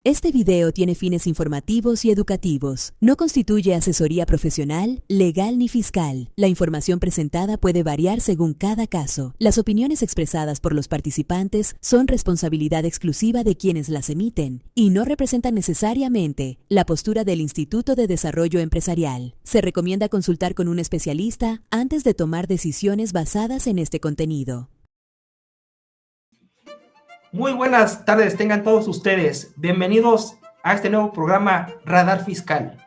Este video tiene fines informativos y educativos. No constituye asesoría profesional, legal ni fiscal. La información presentada puede variar según cada caso. Las opiniones expresadas por los participantes son responsabilidad exclusiva de quienes las emiten y no representan necesariamente la postura del Instituto de Desarrollo Empresarial. Se recomienda consultar con un especialista antes de tomar decisiones basadas en este contenido. Muy buenas tardes tengan todos ustedes. Bienvenidos a este nuevo programa Radar Fiscal,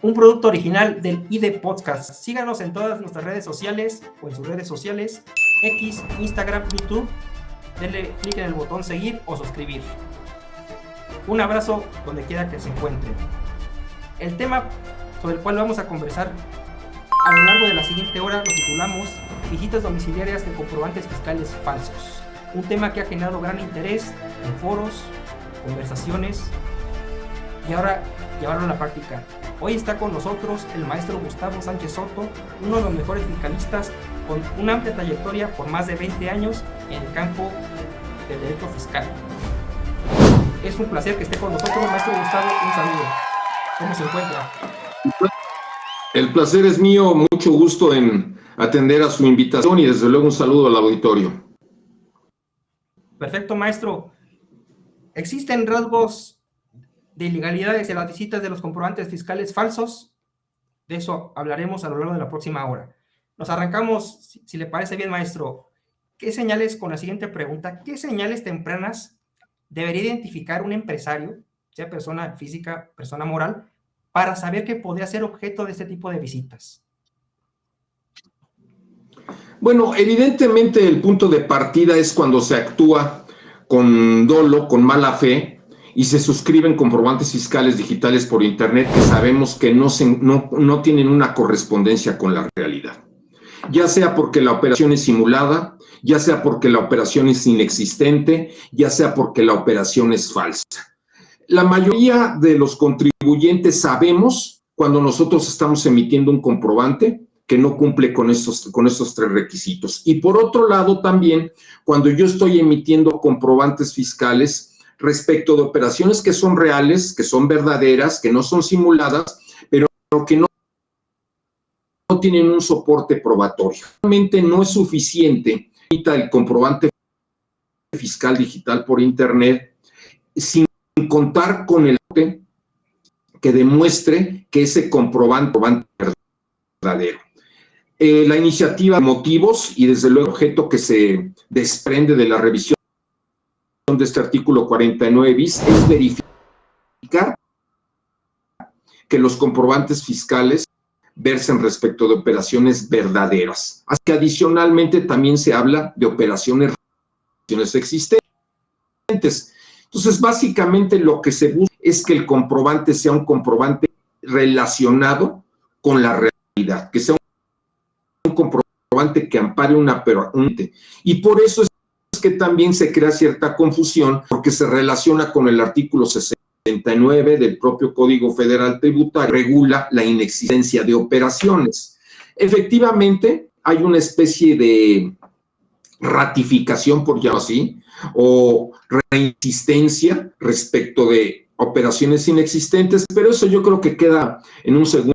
un producto original del ID Podcast. Síganos en todas nuestras redes sociales o en sus redes sociales, X, Instagram, YouTube. Denle clic en el botón seguir o suscribir. Un abrazo donde quiera que se encuentren. El tema sobre el cual vamos a conversar a lo largo de la siguiente hora lo titulamos Visitas domiciliarias de comprobantes fiscales falsos. Un tema que ha generado gran interés en foros, conversaciones y ahora llevarlo a la práctica. Hoy está con nosotros el maestro Gustavo Sánchez Soto, uno de los mejores fiscalistas con una amplia trayectoria por más de 20 años en el campo del derecho fiscal. Es un placer que esté con nosotros, maestro Gustavo, un saludo. ¿Cómo se encuentra? El placer es mío, mucho gusto en atender a su invitación y desde luego un saludo al auditorio. Perfecto, maestro. ¿Existen rasgos de ilegalidades en las visitas de los comprobantes fiscales falsos? De eso hablaremos a lo largo de la próxima hora. Nos arrancamos, si le parece bien, maestro. ¿Qué señales, con la siguiente pregunta, qué señales tempranas debería identificar un empresario, sea persona física, persona moral, para saber que podría ser objeto de este tipo de visitas? Bueno, evidentemente el punto de partida es cuando se actúa con dolo, con mala fe, y se suscriben comprobantes fiscales digitales por Internet que sabemos que no tienen una correspondencia con la realidad. Ya sea porque la operación es simulada, ya sea porque la operación es inexistente, ya sea porque la operación es falsa. La mayoría de los contribuyentes sabemos cuando nosotros estamos emitiendo un comprobante que no cumple con estos tres requisitos. Y por otro lado también, cuando yo estoy emitiendo comprobantes fiscales respecto de operaciones que son reales, que son verdaderas, que no son simuladas, pero que no tienen un soporte probatorio. Realmente no es suficiente el comprobante fiscal digital por Internet sin contar con el que demuestre que ese comprobante es verdadero. La iniciativa de motivos y desde luego el objeto que se desprende de la revisión de este artículo 49 bis es verificar que los comprobantes fiscales versen respecto de operaciones verdaderas. Así que adicionalmente también se habla de operaciones existentes. Entonces, básicamente lo que se busca es que el comprobante sea un comprobante relacionado con la realidad, que sea un comprobante que ampare y por eso es que también se crea cierta confusión porque se relaciona con el artículo 69 del propio Código Federal Tributario, que regula la inexistencia de operaciones. Efectivamente, hay una especie de ratificación, por llamarlo así, o reinsistencia respecto de operaciones inexistentes, pero eso yo creo que queda en un segundo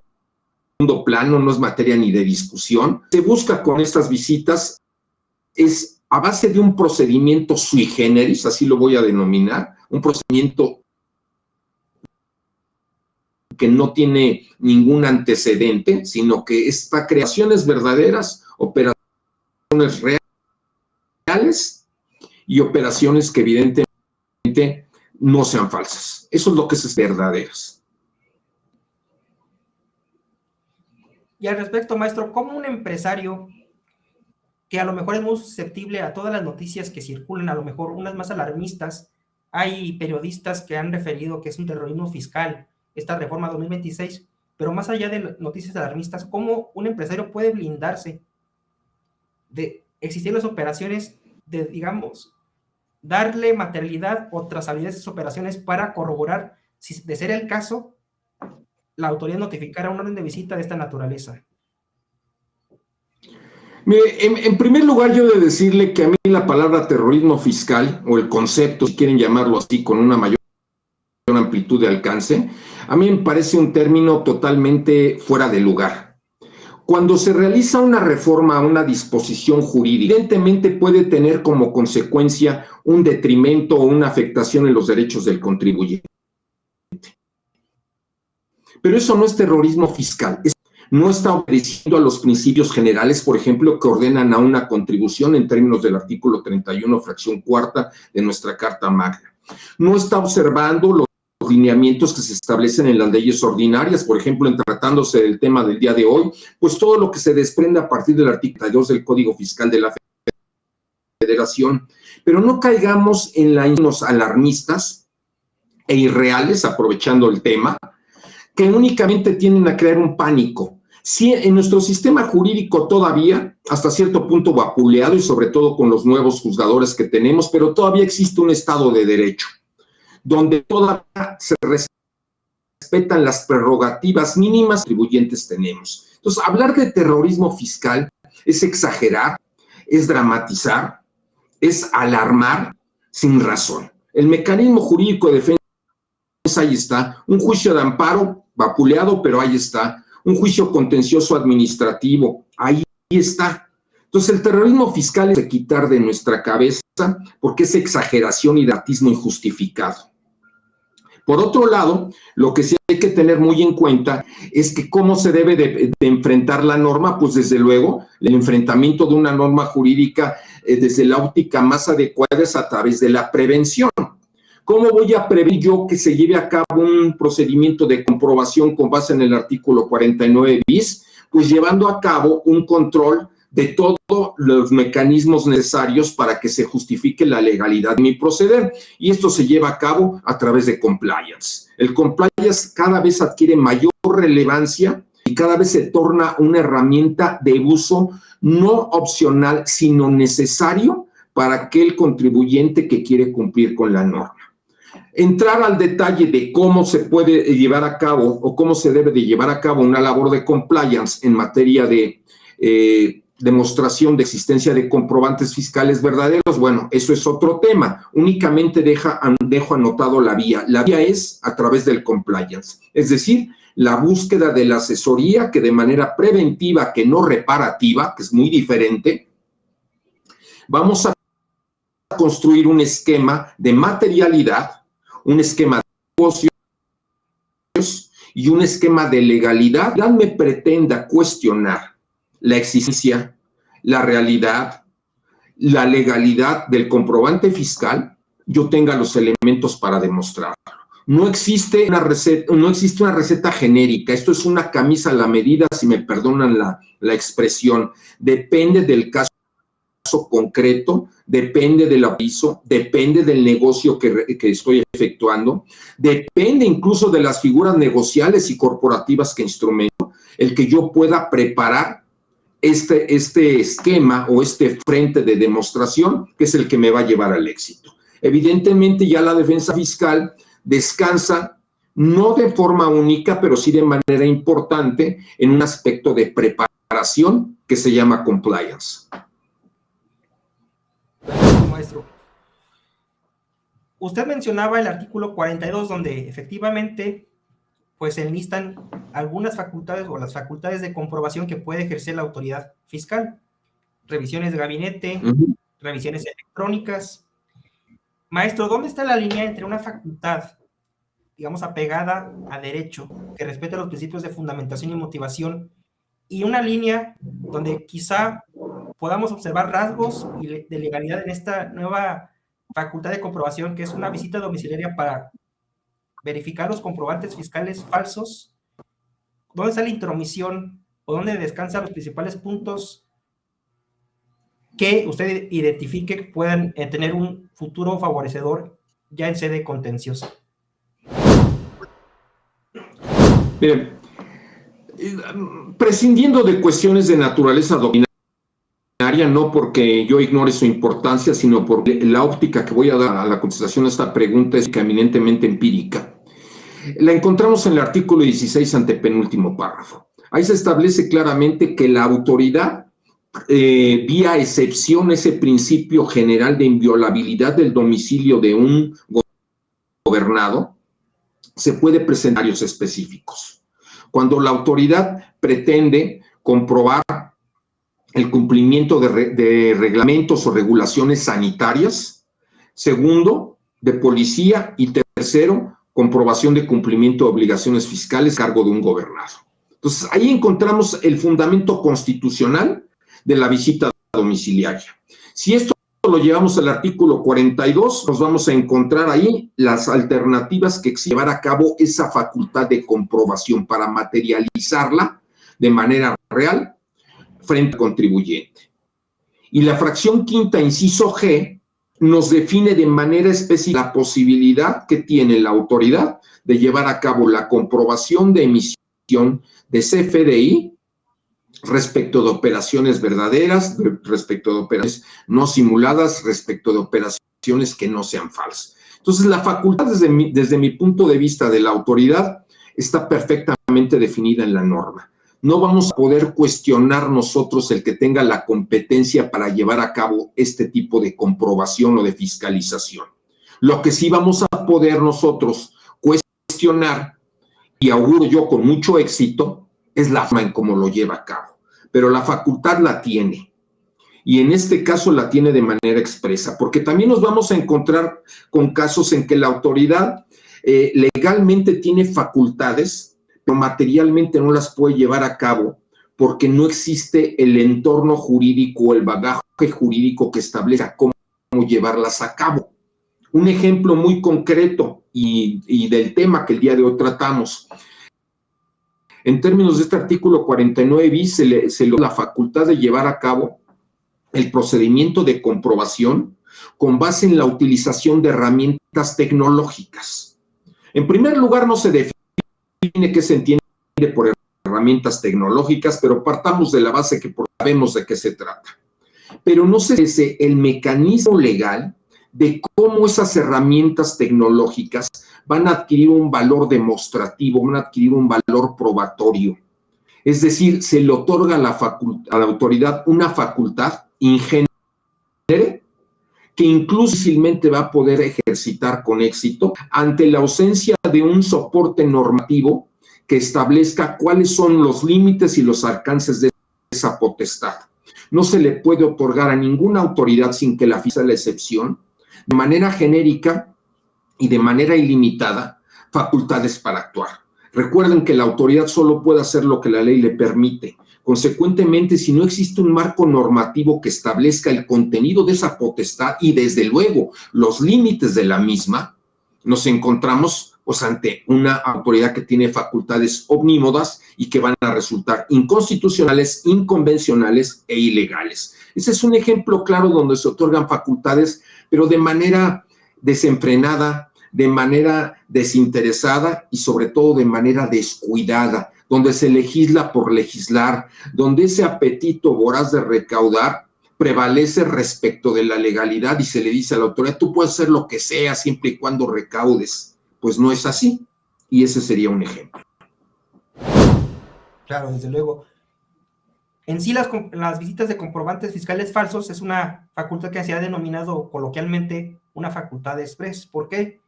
plano, no es materia ni de discusión. Se busca con estas visitas es a base de un procedimiento sui generis, así lo voy a denominar, un procedimiento que no tiene ningún antecedente, sino que es para creaciones verdaderas, operaciones reales y operaciones que evidentemente no sean falsas. Eso es lo que es verdaderas. Y al respecto, maestro, ¿cómo un empresario que a lo mejor es muy susceptible a todas las noticias que circulan, a lo mejor unas más alarmistas, hay periodistas que han referido que es un terrorismo fiscal, esta reforma 2026, pero más allá de noticias alarmistas, ¿cómo un empresario puede blindarse de existir las operaciones de, digamos, darle materialidad o trazabilidad a esas operaciones para corroborar, si de ser el caso, la autoridad notificara una orden de visita de esta naturaleza? En primer lugar, yo he de decirle que a mí la palabra terrorismo fiscal, o el concepto, si quieren llamarlo así, con una mayor mayor amplitud de alcance, a mí me parece un término totalmente fuera de lugar. Cuando se realiza una reforma a una disposición jurídica, evidentemente puede tener como consecuencia un detrimento o una afectación en los derechos del contribuyente. Pero eso no es terrorismo fiscal, no está obedeciendo a los principios generales, por ejemplo, que ordenan a una contribución en términos del artículo 31, fracción cuarta de nuestra Carta Magna. No está observando los lineamientos que se establecen en las leyes ordinarias, por ejemplo, en tratándose del tema del día de hoy, pues todo lo que se desprende a partir del artículo 2 del Código Fiscal de la Federación. Pero no caigamos en los alarmistas e irreales, aprovechando el tema, que únicamente tienden a crear un pánico. Sí, en nuestro sistema jurídico todavía, hasta cierto punto vapuleado, y sobre todo con los nuevos juzgadores que tenemos, pero todavía existe un Estado de Derecho, donde todavía se respetan las prerrogativas mínimas que los contribuyentes tenemos. Entonces, hablar de terrorismo fiscal es exagerar, es dramatizar, es alarmar sin razón. El mecanismo jurídico de defensa, ahí está, un juicio de amparo, vapuleado, pero ahí está, un juicio contencioso administrativo, ahí está. Entonces, el terrorismo fiscal es de quitar de nuestra cabeza porque es exageración y datismo injustificado. Por otro lado, lo que sí hay que tener muy en cuenta es que cómo se debe de enfrentar la norma, pues desde luego, el enfrentamiento de una norma jurídica desde la óptica más adecuada es a través de la prevención. ¿Cómo voy a prever yo que se lleve a cabo un procedimiento de comprobación con base en el artículo 49 bis? Pues llevando a cabo un control de todos los mecanismos necesarios para que se justifique la legalidad de mi proceder. Y esto se lleva a cabo a través de compliance. El compliance cada vez adquiere mayor relevancia y cada vez se torna una herramienta de uso no opcional, sino necesario para aquel contribuyente que quiere cumplir con la norma. Entrar al detalle de cómo se puede llevar a cabo o cómo se debe de llevar a cabo una labor de compliance en materia de demostración de existencia de comprobantes fiscales verdaderos, bueno, eso es otro tema. Únicamente dejo anotado la vía. La vía es a través del compliance, es decir, la búsqueda de la asesoría que de manera preventiva, que no reparativa, que es muy diferente, vamos a construir un esquema de materialidad, un esquema de negocios y un esquema de legalidad. Que me pretenda cuestionar la existencia, la realidad, la legalidad del comprobante fiscal, yo tenga los elementos para demostrarlo. No existe una receta genérica. Esto es una camisa a la medida, si me perdonan la expresión. Depende del caso concreto, depende del aviso, depende del negocio que estoy efectuando, depende incluso de las figuras negociales y corporativas que instrumento, el que yo pueda preparar este esquema o este frente de demostración, que es el que me va a llevar al éxito. Evidentemente, ya la defensa fiscal descansa, no de forma única, pero sí de manera importante, en un aspecto de preparación que se llama compliance. Maestro, usted mencionaba el artículo 42, donde efectivamente pues se enlistan algunas facultades o las facultades de comprobación que puede ejercer la autoridad fiscal. Revisiones de gabinete, revisiones electrónicas. Maestro, ¿dónde está la línea entre una facultad, digamos, apegada a derecho, que respete los principios de fundamentación y motivación, y una línea donde quizá podamos observar rasgos de legalidad en esta nueva facultad de comprobación, que es una visita domiciliaria para verificar los comprobantes fiscales falsos? ¿Dónde está la intromisión o dónde descansan los principales puntos que usted identifique que puedan tener un futuro favorecedor ya en sede contenciosa? Bien, prescindiendo de cuestiones de naturaleza doctrinaria, no porque yo ignore su importancia, sino por la óptica que voy a dar a la contestación a esta pregunta es eminentemente empírica. La encontramos en el artículo 16, antepenúltimo párrafo. Ahí se establece claramente que la autoridad, vía excepción, ese principio general de inviolabilidad del domicilio de un gobernado, se puede presentar varios específicos. Cuando la autoridad pretende comprobar el cumplimiento de reglamentos o regulaciones sanitarias. Segundo, de policía. Y tercero, comprobación de cumplimiento de obligaciones fiscales a cargo de un gobernado. Entonces, ahí encontramos el fundamento constitucional de la visita domiciliaria. Si esto lo llevamos al artículo 42, nos vamos a encontrar ahí las alternativas que exige llevar a cabo esa facultad de comprobación para materializarla de manera real frente al contribuyente. Y la fracción quinta, inciso G, nos define de manera específica la posibilidad que tiene la autoridad de llevar a cabo la comprobación de emisión de CFDI respecto de operaciones verdaderas, respecto de operaciones no simuladas, respecto de operaciones que no sean falsas. Entonces, la facultad, desde mi punto de vista de la autoridad, está perfectamente definida en la norma. No vamos a poder cuestionar nosotros el que tenga la competencia para llevar a cabo este tipo de comprobación o de fiscalización. Lo que sí vamos a poder nosotros cuestionar, y auguro yo con mucho éxito, es la forma en cómo lo lleva a cabo. Pero la facultad la tiene. Y en este caso la tiene de manera expresa, porque también nos vamos a encontrar con casos en que la autoridad legalmente tiene facultades, pero materialmente no las puede llevar a cabo porque no existe el entorno jurídico, el bagaje jurídico que establezca cómo llevarlas a cabo. Un ejemplo muy concreto y del tema que el día de hoy tratamos. En términos de este artículo 49 bis, se le da la facultad de llevar a cabo el procedimiento de comprobación con base en la utilización de herramientas tecnológicas. En primer lugar, no se define qué se entiende por herramientas tecnológicas, pero partamos de la base que sabemos de qué se trata. Pero no se dice el mecanismo legal de cómo esas herramientas tecnológicas van a adquirir un valor demostrativo, van a adquirir un valor probatorio. Es decir, se le otorga a la autoridad una facultad ingente que incluso difícilmente va a poder ejercitar con éxito ante la ausencia de un soporte normativo que establezca cuáles son los límites y los alcances de esa potestad. No se le puede otorgar a ninguna autoridad sin que la fije la excepción, de manera genérica y de manera ilimitada, facultades para actuar. Recuerden que la autoridad solo puede hacer lo que la ley le permite. Consecuentemente, si no existe un marco normativo que establezca el contenido de esa potestad y, desde luego, los límites de la misma, nos encontramos ante una autoridad que tiene facultades omnímodas y que van a resultar inconstitucionales, inconvencionales e ilegales. Ese es un ejemplo claro donde se otorgan facultades, pero de manera desenfrenada, de manera desinteresada y sobre todo de manera descuidada, donde se legisla por legislar, donde ese apetito voraz de recaudar prevalece respecto de la legalidad y se le dice a la autoridad, tú puedes hacer lo que sea siempre y cuando recaudes. Pues no es así, y ese sería un ejemplo. Claro, desde luego. En sí, las visitas de comprobantes fiscales falsos es una facultad que se ha denominado coloquialmente una facultad express. ¿Por qué?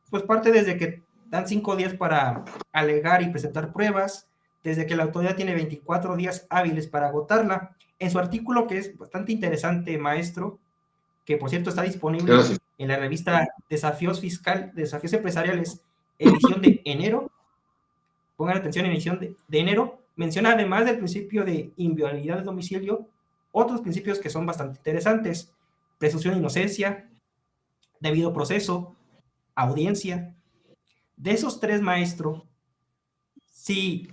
Pues parte desde que dan 5 días para alegar y presentar pruebas, desde que la autoridad tiene 24 días hábiles para agotarla. En su artículo, que es bastante interesante, maestro, que por cierto está disponible en la revista Desafíos Empresariales, edición de enero, pongan atención, en edición de enero, menciona además del principio de inviolabilidad de domicilio, otros principios que son bastante interesantes: presunción de inocencia, debido proceso, audiencia. De esos tres, maestro, si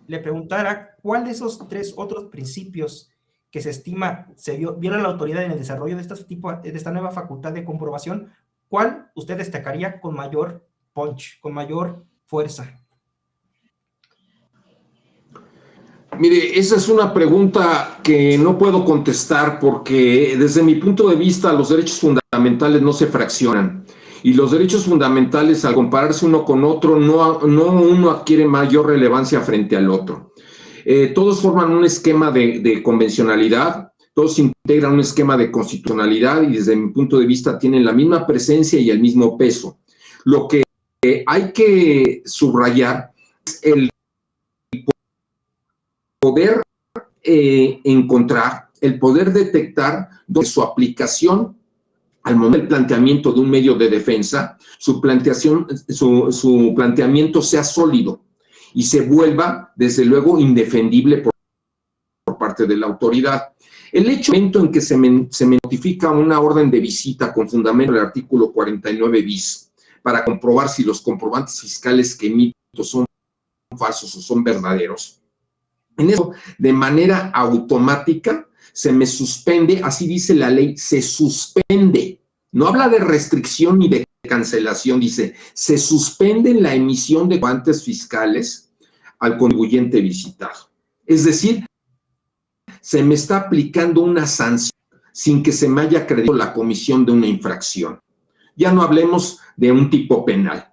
le preguntara cuál de esos tres otros principios que se estima se viola la autoridad en el desarrollo de esta nueva facultad de comprobación, ¿cuál usted destacaría con mayor punch, con mayor fuerza? Mire, esa es una pregunta que no puedo contestar porque desde mi punto de vista los derechos fundamentales no se fraccionan y los derechos fundamentales, al compararse uno con otro, no uno adquiere mayor relevancia frente al otro. Todos forman un esquema de convencionalidad, todos integran un esquema de constitucionalidad y desde mi punto de vista tienen la misma presencia y el mismo peso. Lo que hay que subrayar el poder encontrar, el poder detectar donde su aplicación al momento del planteamiento de un medio de defensa, su planteamiento sea sólido y se vuelva, desde luego, indefendible por parte de la autoridad. El hecho en que se me notifica una orden de visita con fundamento en el artículo 49 bis para comprobar si los comprobantes fiscales que emito son falsos o son verdaderos, en eso, de manera automática, se me suspende, así dice la ley, se suspende. No habla de restricción ni de cancelación, dice, se suspende la emisión de comprobantes fiscales al contribuyente visitado. Es decir, se me está aplicando una sanción sin que se me haya acreditado la comisión de una infracción. Ya no hablemos de un tipo penal.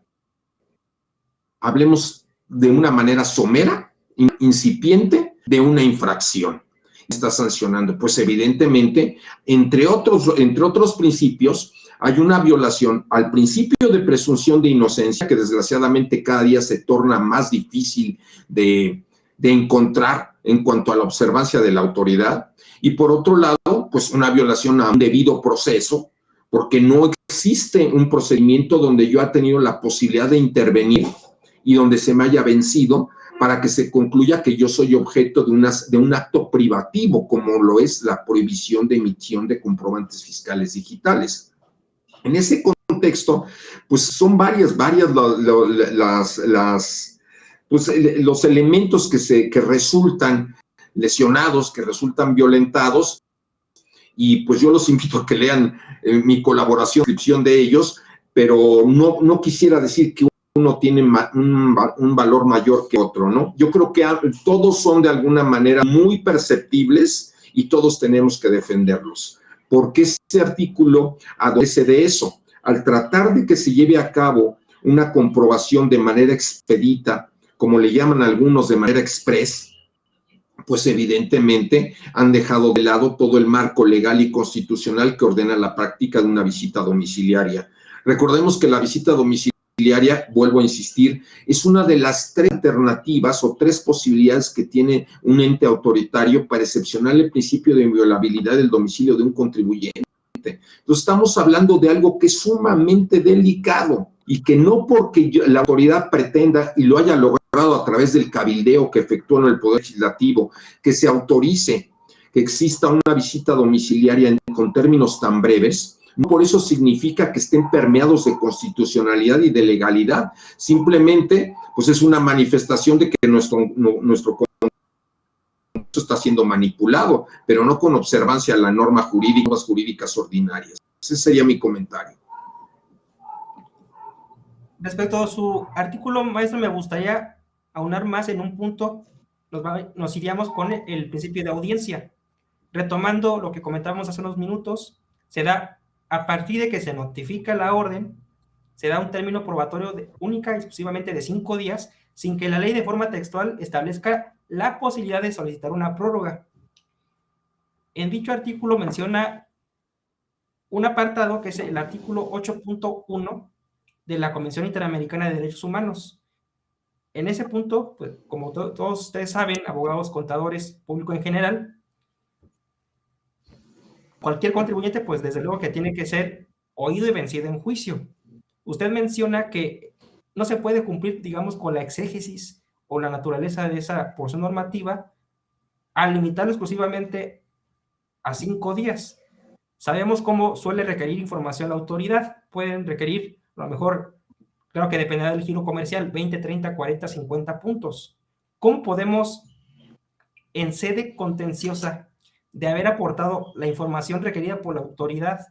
Hablemos de una manera somera, incipiente, de una infracción. Está sancionando, pues evidentemente, entre otros principios, hay una violación al principio de presunción de inocencia, que desgraciadamente cada día se torna más difícil de encontrar en cuanto a la observancia de la autoridad, y por otro lado, pues una violación a un debido proceso, porque no existe un procedimiento donde yo haya tenido la posibilidad de intervenir y donde se me haya vencido para que se concluya que yo soy objeto de un acto privativo, como lo es la prohibición de emisión de comprobantes fiscales digitales. En ese contexto, pues son varias los elementos que resultan lesionados, que resultan violentados, y pues yo los invito a que lean mi colaboración, descripción de ellos, pero no quisiera decir que uno tiene un valor mayor que otro, ¿no? Yo creo que todos son de alguna manera muy perceptibles y todos tenemos que defenderlos, porque ese artículo adolece de eso. Al tratar de que se lleve a cabo una comprobación de manera expedita, como le llaman algunos, de manera express, pues evidentemente han dejado de lado todo el marco legal y constitucional que ordena la práctica de una visita domiciliaria. Recordemos que la visita domiciliaria, vuelvo a insistir, es una de las 3 alternativas o 3 posibilidades que tiene un ente autoritario para excepcionar el principio de inviolabilidad del domicilio de un contribuyente. Entonces estamos hablando de algo que es sumamente delicado y que no porque la autoridad pretenda y lo haya logrado a través del cabildeo que efectúa en el Poder Legislativo, que se autorice que exista una visita domiciliaria con términos tan breves, no por eso significa que estén permeados de constitucionalidad y de legalidad. Simplemente, pues es una manifestación de que nuestro está siendo manipulado, pero no con observancia a la norma jurídica, las jurídicas ordinarias. Ese sería mi comentario. Respecto a su artículo, maestro, me gustaría aunar más en un punto. Nos iríamos con el principio de audiencia. Retomando lo que comentábamos hace unos minutos, se da, a partir de que se notifica la orden, se da un término probatorio única y exclusivamente de 5 días, sin que la ley de forma textual establezca la posibilidad de solicitar una prórroga. En dicho artículo menciona un apartado que es el artículo 8.1 de la Convención Interamericana de Derechos Humanos. En ese punto, pues, como todos ustedes saben, abogados, contadores, público en general, cualquier contribuyente, pues desde luego que tiene que ser oído y vencido en juicio. Usted menciona que no se puede cumplir, digamos, con la exégesis o la naturaleza de esa porción normativa al limitarlo exclusivamente a 5 días. Sabemos cómo suele requerir información la autoridad. Pueden requerir, a lo mejor, claro que dependerá del giro comercial, 20, 30, 40, 50 puntos. ¿Cómo podemos, en sede contenciosa, de haber aportado la información requerida por la autoridad,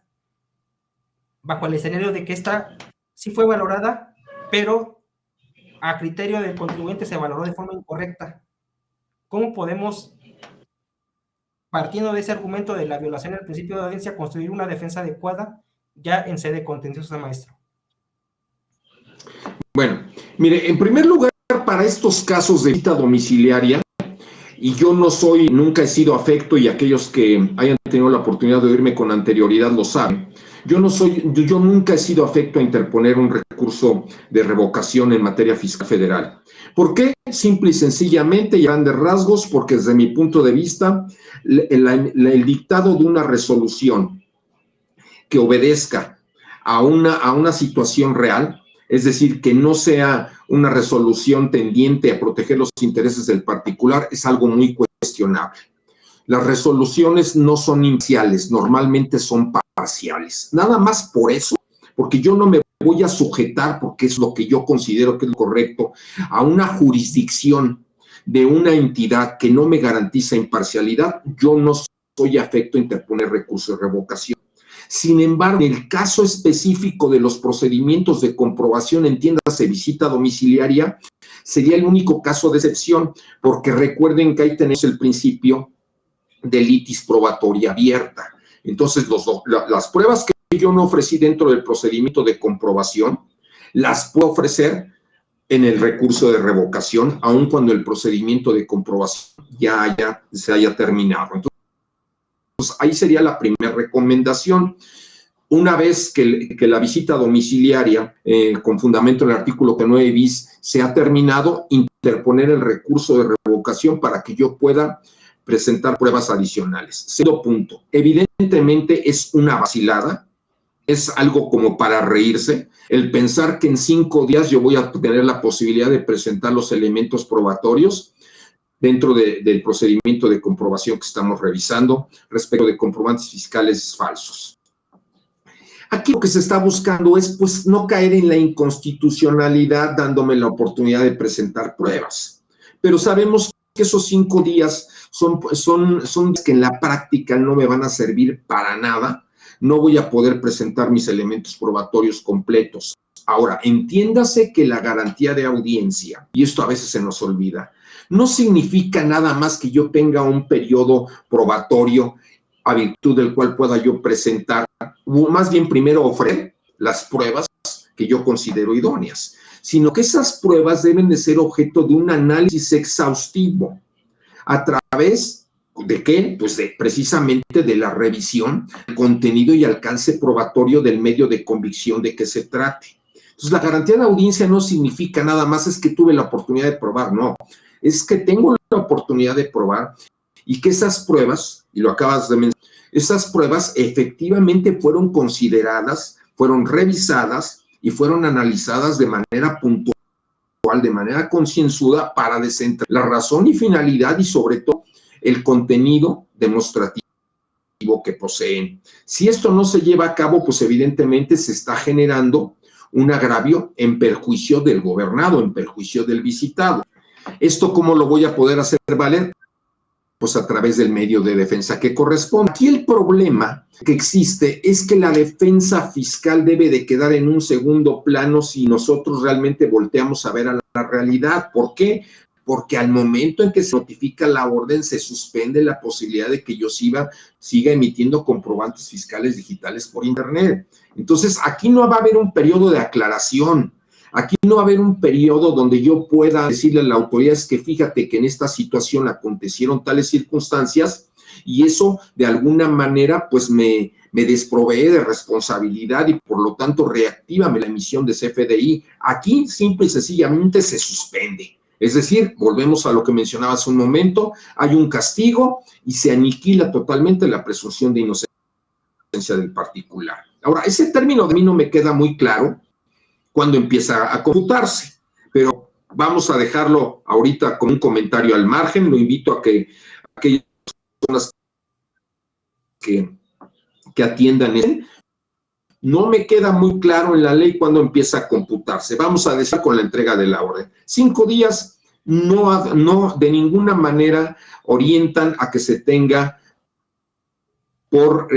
bajo el escenario de que esta sí fue valorada, pero a criterio del contribuyente se valoró de forma incorrecta? ¿Cómo podemos, partiendo de ese argumento de la violación del principio de audiencia, construir una defensa adecuada ya en sede contenciosa, maestro? Bueno, mire, en primer lugar, para estos casos de visita domiciliaria, y yo nunca he sido afecto, y aquellos que hayan tenido la oportunidad de oírme con anterioridad lo saben, yo nunca he sido afecto a interponer un recurso recurso de revocación en materia fiscal federal. ¿Por qué? Simple y sencillamente, y a grandes rasgos, porque desde mi punto de vista, el dictado de una resolución que obedezca a una situación real, es decir, que no sea una resolución tendiente a proteger los intereses del particular, es algo muy cuestionable. Las resoluciones no son imparciales, normalmente son parciales. Nada más por eso, porque yo no me voy a sujetar, porque es lo que yo considero que es lo correcto, a una jurisdicción de una entidad que no me garantiza imparcialidad, yo no soy afecto a interponer recurso de revocación. Sin embargo, en el caso específico de los procedimientos de comprobación, entiéndase visita domiciliaria, sería el único caso de excepción, porque recuerden que ahí tenemos el principio de litis probatoria abierta. Entonces, las pruebas que yo no ofrecí dentro del procedimiento de comprobación, las puedo ofrecer en el recurso de revocación, aun cuando el procedimiento de comprobación ya se haya terminado. Entonces, ahí sería la primera recomendación. Una vez que la visita domiciliaria, con fundamento en el artículo 9 bis, se ha terminado, interponer el recurso de revocación para que yo pueda presentar pruebas adicionales. Segundo punto, evidentemente es una vacilada, es algo como para reírse, el pensar que en 5 días yo voy a tener la posibilidad de presentar los elementos probatorios dentro del procedimiento de comprobación que estamos revisando respecto de comprobantes fiscales falsos. Aquí lo que se está buscando es, pues, no caer en la inconstitucionalidad dándome la oportunidad de presentar pruebas. Pero sabemos que esos 5 días son días que en la práctica no me van a servir para nada. No voy a poder presentar mis elementos probatorios completos. Ahora, entiéndase que la garantía de audiencia, y esto a veces se nos olvida, no significa nada más que yo tenga un periodo probatorio a virtud del cual pueda yo presentar, o más bien primero ofrecer las pruebas que yo considero idóneas, sino que esas pruebas deben de ser objeto de un análisis exhaustivo. ¿A través de qué? Pues precisamente de la revisión, el contenido y alcance probatorio del medio de convicción de que se trate. Entonces, la garantía de audiencia no significa nada más es que tuve la oportunidad de probar, no. Es que tengo la oportunidad de probar y que esas pruebas, y lo acabas de mencionar, esas pruebas efectivamente fueron consideradas, fueron revisadas y fueron analizadas de manera puntual, de manera concienzuda para descentrar la razón y finalidad y sobre todo el contenido demostrativo que poseen. Si esto no se lleva a cabo, pues evidentemente se está generando un agravio en perjuicio del gobernado, en perjuicio del visitado. ¿Esto cómo lo voy a poder hacer valer? Pues a través del medio de defensa que corresponde. Aquí el problema que existe es que la defensa fiscal debe de quedar en un segundo plano si nosotros realmente volteamos a ver a la realidad. ¿Por qué? Porque al momento en que se notifica la orden se suspende la posibilidad de que yo siga emitiendo comprobantes fiscales digitales por internet. Entonces, aquí no va a haber un periodo de aclaración. Aquí no va a haber un periodo donde yo pueda decirle a la autoridad, es que fíjate que en esta situación acontecieron tales circunstancias y eso de alguna manera pues me desprovee de responsabilidad y por lo tanto reactívame la emisión de CFDI. Aquí simple y sencillamente se suspende. Es decir, volvemos a lo que mencionaba hace un momento, hay un castigo y se aniquila totalmente la presunción de inocencia del particular. Ahora, ese término de mí no me queda muy claro cuando empieza a computarse, pero vamos a dejarlo ahorita como un comentario al margen. Lo invito a que aquellas personas que atiendan eso. No me queda muy claro en la ley cuándo empieza a computarse. Vamos a decir con la entrega de la orden. 5 días no de ninguna manera orientan a que se tenga por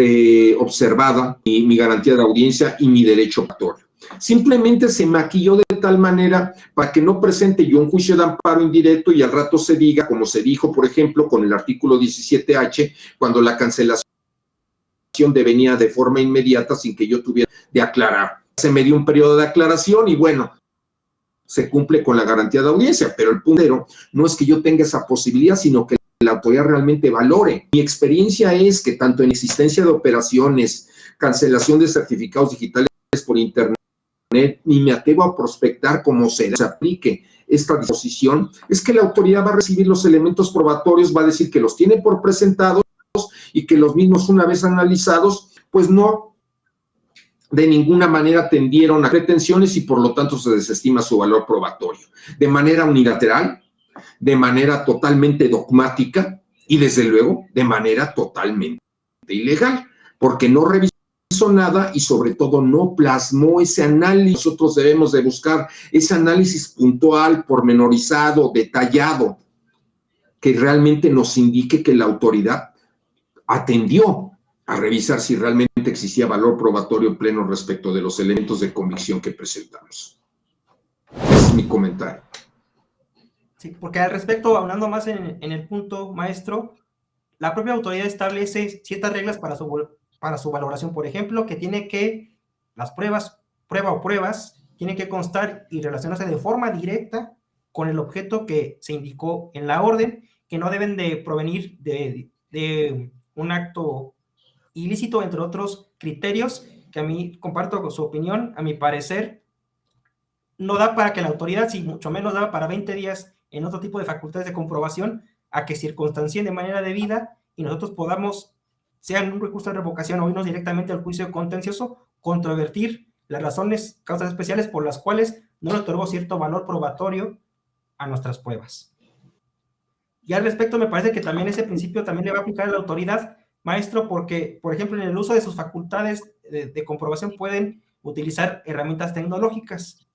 observada mi garantía de audiencia y mi derecho actual. Simplemente se maquilló de tal manera para que no presente yo un juicio de amparo indirecto y al rato se diga, como se dijo, por ejemplo, con el artículo 17H, cuando la cancelación devenía de forma inmediata sin que yo tuviera de aclarar. Se me dio un periodo de aclaración y bueno, se cumple con la garantía de audiencia, pero el puntero no es que yo tenga esa posibilidad, sino que la autoridad realmente valore. Mi experiencia es que tanto en existencia de operaciones, cancelación de certificados digitales por internet, ni me atrevo a prospectar cómo se aplique esta disposición, es que la autoridad va a recibir los elementos probatorios, va a decir que los tiene por presentados y que los mismos, una vez analizados, pues no de ninguna manera tendieron a pretensiones y por lo tanto se desestima su valor probatorio. De manera unilateral, de manera totalmente dogmática y desde luego de manera totalmente ilegal, porque no revisó nada y sobre todo no plasmó ese análisis. Nosotros debemos de buscar ese análisis puntual, pormenorizado, detallado, que realmente nos indique que la autoridad atendió a revisar si realmente existía valor probatorio pleno respecto de los elementos de convicción que presentamos. Ese es mi comentario. Sí, porque al respecto, hablando más en el punto, maestro, la propia autoridad establece ciertas reglas para su valoración. Por ejemplo, que tiene que, las pruebas tienen que constar y relacionarse de forma directa con el objeto que se indicó en la orden, que no deben de provenir de un acto ilícito, entre otros criterios, que a mí, comparto con su opinión, a mi parecer, no da para que la autoridad, si mucho menos da para 20 días en otro tipo de facultades de comprobación, a que circunstancien de manera debida y nosotros podamos, sea en un recurso de revocación o irnos directamente al juicio contencioso, controvertir las razones, causas especiales por las cuales no le otorgó cierto valor probatorio a nuestras pruebas. Y al respecto me parece que también ese principio también le va a aplicar a la autoridad, maestro, porque, por ejemplo, en el uso de sus facultades de comprobación pueden utilizar herramientas tecnológicas.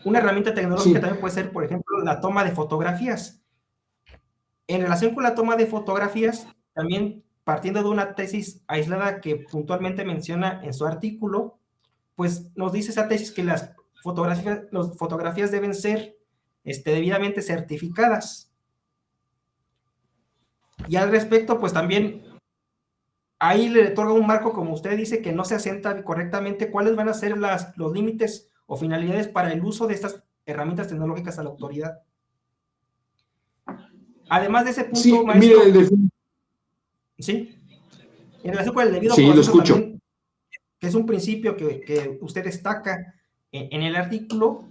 Una herramienta tecnológica también puede ser, por ejemplo, la toma de fotografías. En relación con la toma de fotografías, también partiendo de una tesis aislada que puntualmente menciona en su artículo, pues nos dice esa tesis que las fotografías deben ser debidamente certificadas. Y al respecto, pues también ahí le otorga un marco, como usted dice, que no se asienta correctamente cuáles van a ser los límites o finalidades para el uso de estas herramientas tecnológicas a la autoridad. Además de ese punto, sí, maestro, mire, ¿sí? En relación con el debido sí, proceso lo escucho. también, que es un principio que usted destaca en el artículo,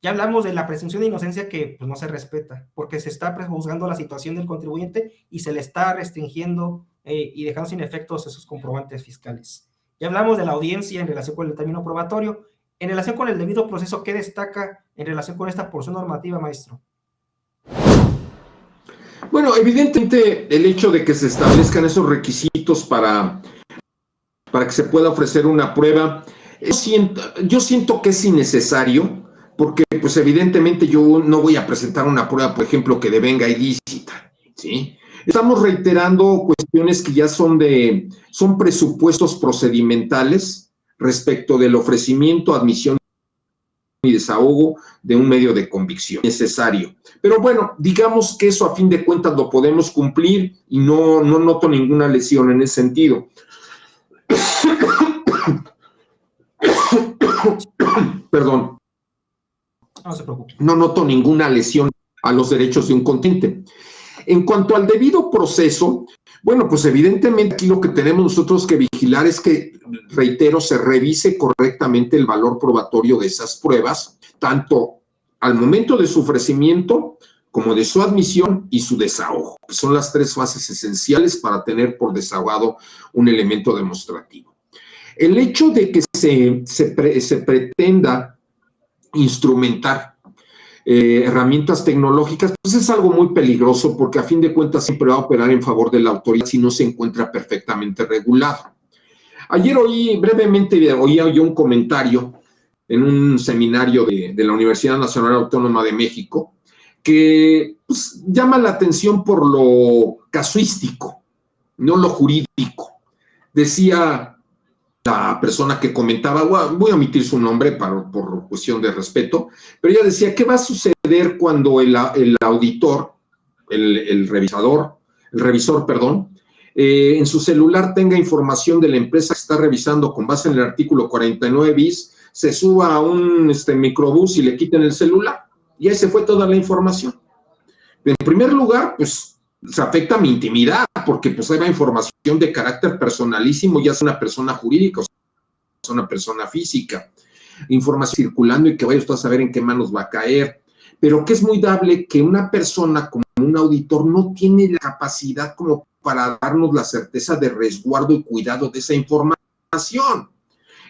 ya hablamos de la presunción de inocencia que pues, no se respeta, porque se está prejuzgando la situación del contribuyente y se le está restringiendo y dejando sin efectos esos comprobantes fiscales. Ya hablamos de la audiencia en relación con el término probatorio. En relación con el debido proceso, ¿qué destaca en relación con esta porción normativa, maestro? Bueno, evidentemente el hecho de que se establezcan esos requisitos para que se pueda ofrecer una prueba, yo siento que es innecesario, porque pues evidentemente yo no voy a presentar una prueba, por ejemplo, que devenga ilícita, ¿sí? Estamos reiterando cuestiones que ya son presupuestos procedimentales respecto del ofrecimiento, admisión y desahogo de un medio de convicción necesario. Pero bueno, digamos que eso a fin de cuentas lo podemos cumplir y no noto ninguna lesión en ese sentido. Perdón. No se preocupe. No noto ninguna lesión a los derechos de un contribuyente. En cuanto al debido proceso, bueno, pues evidentemente aquí lo que tenemos nosotros que vigilar es que, reitero, se revise correctamente el valor probatorio de esas pruebas, tanto al momento de su ofrecimiento como de su admisión y su desahogo, que son las tres fases esenciales para tener por desahogado un elemento demostrativo. El hecho de que se pretenda instrumentar herramientas tecnológicas, pues es algo muy peligroso porque a fin de cuentas siempre va a operar en favor de la autoridad si no se encuentra perfectamente regulado. Ayer oía yo un comentario en un seminario de la Universidad Nacional Autónoma de México que pues, llama la atención por lo casuístico, no lo jurídico. Decía la persona que comentaba, voy a omitir su nombre por cuestión de respeto, pero ella decía, ¿qué va a suceder cuando el auditor, el revisor, en su celular tenga información de la empresa que está revisando con base en el artículo 49 bis, se suba a un microbús y le quiten el celular? Y ahí se fue toda la información. En primer lugar, pues, se afecta a mi intimidad, porque pues hay información de carácter personalísimo, ya es una persona jurídica, una persona física. Información circulando y que vaya usted a saber en qué manos va a caer. Pero que es muy dable que una persona como un auditor no tiene la capacidad como para darnos la certeza de resguardo y cuidado de esa información.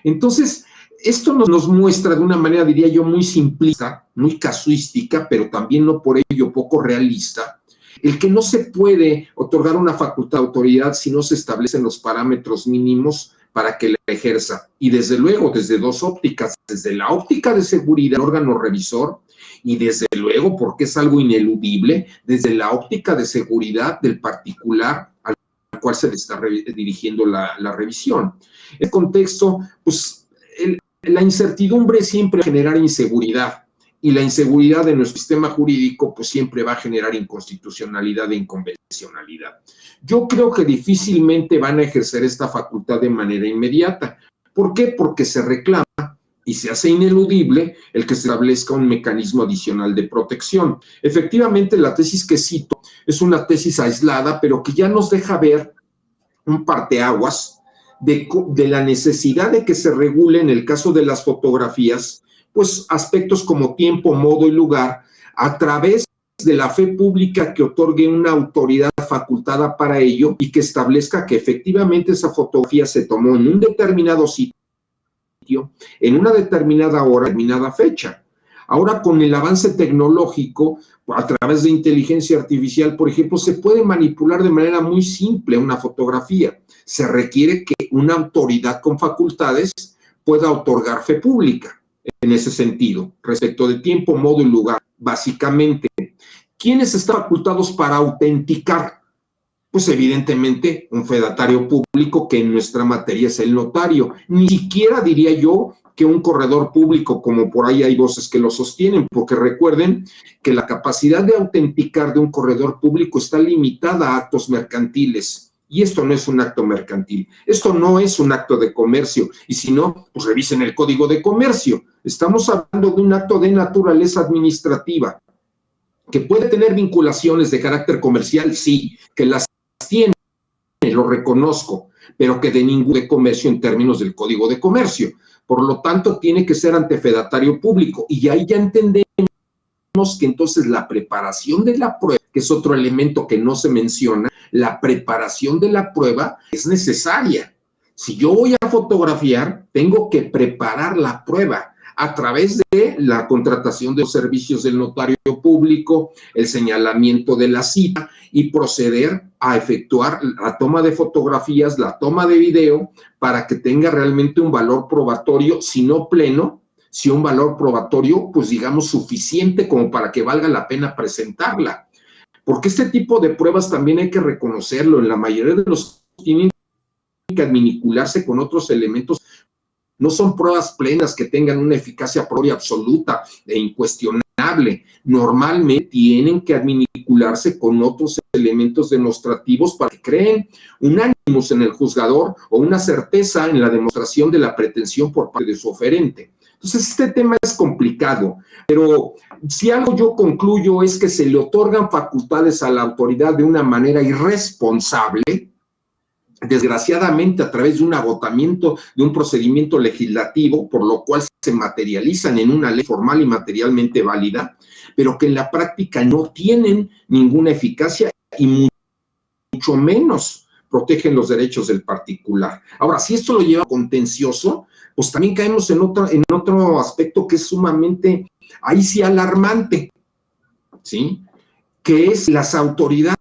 Entonces, esto nos muestra de una manera, diría yo, muy simplista, muy casuística, pero también no por ello poco realista, el que no se puede otorgar una facultad de autoridad si no se establecen los parámetros mínimos para que la ejerza. Y desde luego, desde dos ópticas, desde la óptica de seguridad del órgano revisor y desde luego, porque es algo ineludible, desde la óptica de seguridad del particular al cual se le está dirigiendo la revisión. En el contexto, pues, la incertidumbre siempre va a generar inseguridad, y la inseguridad de nuestro sistema jurídico pues siempre va a generar inconstitucionalidad e inconvencionalidad. Yo creo que difícilmente van a ejercer esta facultad de manera inmediata. ¿Por qué? Porque se reclama y se hace ineludible el que se establezca un mecanismo adicional de protección. Efectivamente, la tesis que cito es una tesis aislada, pero que ya nos deja ver un parteaguas de la necesidad de que se regule en el caso de las fotografías, pues aspectos como tiempo, modo y lugar, a través de la fe pública que otorgue una autoridad facultada para ello y que establezca que efectivamente esa fotografía se tomó en un determinado sitio, en una determinada hora, determinada fecha. Ahora, con el avance tecnológico, a través de inteligencia artificial, por ejemplo, se puede manipular de manera muy simple una fotografía. Se requiere que una autoridad con facultades pueda otorgar fe pública en ese sentido, respecto de tiempo, modo y lugar. Básicamente, ¿quiénes están facultados para autenticar? Pues evidentemente un fedatario público, que en nuestra materia es el notario. Ni siquiera diría yo que un corredor público, como por ahí hay voces que lo sostienen, porque recuerden que la capacidad de autenticar de un corredor público está limitada a actos mercantiles. Y esto no es un acto mercantil, esto no es un acto de comercio, y si no, pues revisen el Código de Comercio. Estamos hablando de un acto de naturaleza administrativa, que puede tener vinculaciones de carácter comercial, sí, que las tiene, lo reconozco, pero que de ningún de comercio en términos del Código de Comercio. Por lo tanto, tiene que ser ante fedatario público, y ahí ya entendemos que entonces la preparación de la prueba, que es otro elemento que no se menciona, la preparación de la prueba es necesaria. Si yo voy a fotografiar, tengo que preparar la prueba a través de la contratación de los servicios del notario público, el señalamiento de la cita y proceder a efectuar la toma de fotografías, la toma de video, para que tenga realmente un valor probatorio, si no pleno, si un valor probatorio, pues digamos, suficiente como para que valga la pena presentarla. Porque este tipo de pruebas también hay que reconocerlo, en la mayoría de los tienen que vincularse con otros elementos. No son pruebas plenas que tengan una eficacia propia absoluta e incuestionable. Normalmente tienen que vincularse con otros elementos demostrativos para que creen un ánimos en el juzgador o una certeza en la demostración de la pretensión por parte de su oferente. Entonces, este tema es complicado, pero si algo yo concluyo es que se le otorgan facultades a la autoridad de una manera irresponsable, desgraciadamente a través de un agotamiento de un procedimiento legislativo, por lo cual se materializan en una ley formal y materialmente válida, pero que en la práctica no tienen ninguna eficacia y mucho menos protegen los derechos del particular. Ahora, si esto lo lleva a contencioso, pues también caemos en otro aspecto que es sumamente, ahí sí, alarmante, ¿sí? Que es las autoridades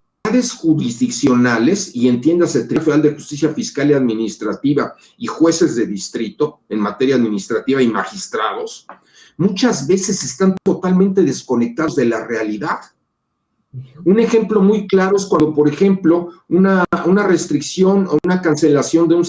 jurisdiccionales, y entiéndase, Tribunal Federal de Justicia Fiscal y Administrativa y jueces de distrito en materia administrativa y magistrados, muchas veces están totalmente desconectados de la realidad. Un ejemplo muy claro es cuando, por ejemplo, una restricción o una cancelación de un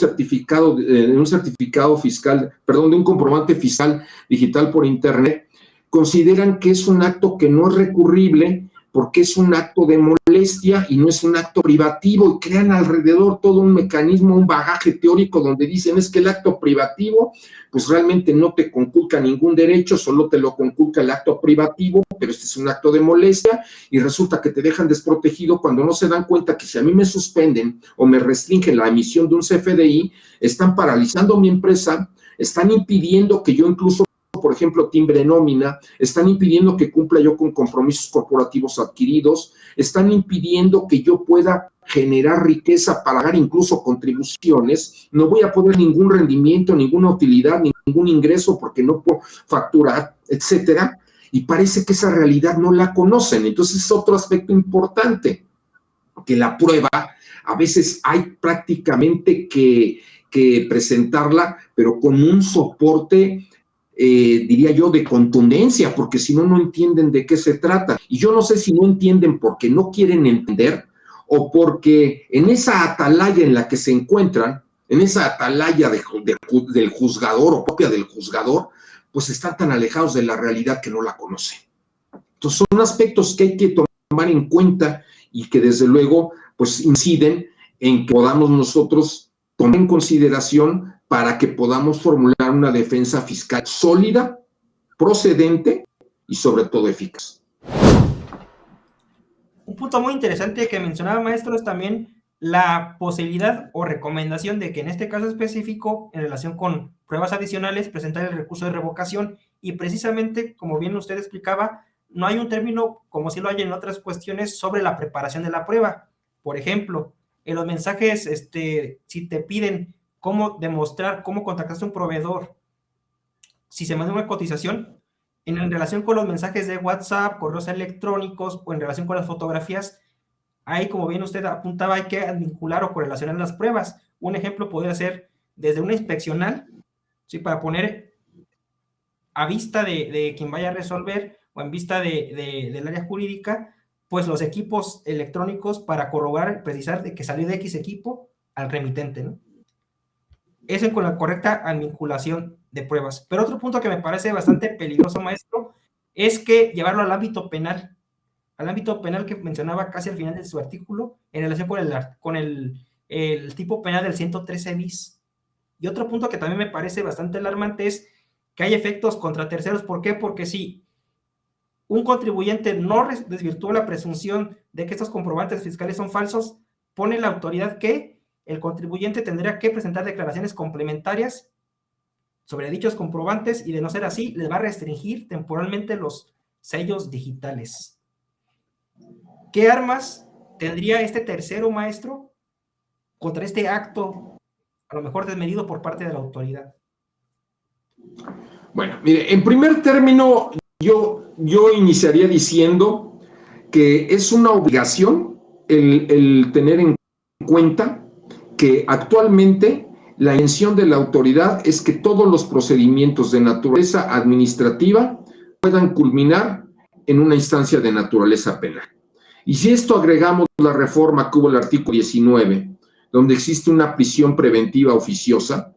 certificado fiscal, perdón, de un comprobante fiscal digital por internet, consideran que es un acto que no es recurrible porque es un acto de molestia y no es un acto privativo, y crean alrededor todo un mecanismo, un bagaje teórico donde dicen es que el acto privativo pues realmente no te conculca ningún derecho, solo te lo conculca el acto privativo, pero este es un acto de molestia, y resulta que te dejan desprotegido cuando no se dan cuenta que si a mí me suspenden o me restringen la emisión de un CFDI, están paralizando mi empresa, están impidiendo que yo incluso, por ejemplo, timbre nómina, están impidiendo que cumpla yo con compromisos corporativos adquiridos, están impidiendo que yo pueda generar riqueza para pagar incluso contribuciones, no voy a poner ningún rendimiento, ninguna utilidad, ningún ingreso porque no puedo facturar, etcétera, y parece que esa realidad no la conocen. Entonces es otro aspecto importante, que la prueba a veces hay prácticamente que presentarla, pero con un soporte, diría yo, de contundencia, porque si no, no entienden de qué se trata. Y yo no sé si no entienden porque no quieren entender o porque en esa atalaya en la que se encuentran, en esa atalaya del juzgador o propia del juzgador, pues están tan alejados de la realidad que no la conocen. Entonces son aspectos que hay que tomar en cuenta y que desde luego pues inciden en que podamos nosotros tomar en consideración para que podamos formular una defensa fiscal sólida, procedente y sobre todo eficaz. Un punto muy interesante que mencionaba, maestro, es también la posibilidad o recomendación de que en este caso específico, en relación con pruebas adicionales, presentar el recurso de revocación, y precisamente, como bien usted explicaba, no hay un término, como sí lo hay en otras cuestiones, sobre la preparación de la prueba. Por ejemplo, en los mensajes, si te piden cómo demostrar, cómo contactaste a un proveedor, si se manda una cotización, en relación con los mensajes de WhatsApp, correos electrónicos o en relación con las fotografías, ahí, como bien usted apuntaba, hay que vincular o correlacionar las pruebas. Un ejemplo podría ser desde una inspeccional, ¿sí? Para poner a vista de quien vaya a resolver o en vista del área jurídica, pues los equipos electrónicos para corroborar, precisar de que salió de X equipo al remitente, ¿no? Eso con la correcta vinculación de pruebas. Pero otro punto que me parece bastante peligroso, maestro, es que llevarlo al ámbito penal que mencionaba casi al final de su artículo, en relación con el tipo penal del 113 bis. Y otro punto que también me parece bastante alarmante es que hay efectos contra terceros. ¿Por qué? Porque si un contribuyente no desvirtúa la presunción de que estos comprobantes fiscales son falsos, pone la autoridad que el contribuyente tendría que presentar declaraciones complementarias sobre dichos comprobantes, y de no ser así, les va a restringir temporalmente los sellos digitales. ¿Qué armas tendría este tercero, maestro, contra este acto, a lo mejor desmedido por parte de la autoridad? Bueno, mire, en primer término, yo iniciaría diciendo que es una obligación el tener en cuenta que actualmente la intención de la autoridad es que todos los procedimientos de naturaleza administrativa puedan culminar en una instancia de naturaleza penal. Y si esto agregamos la reforma que hubo en el artículo 19, donde existe una prisión preventiva oficiosa,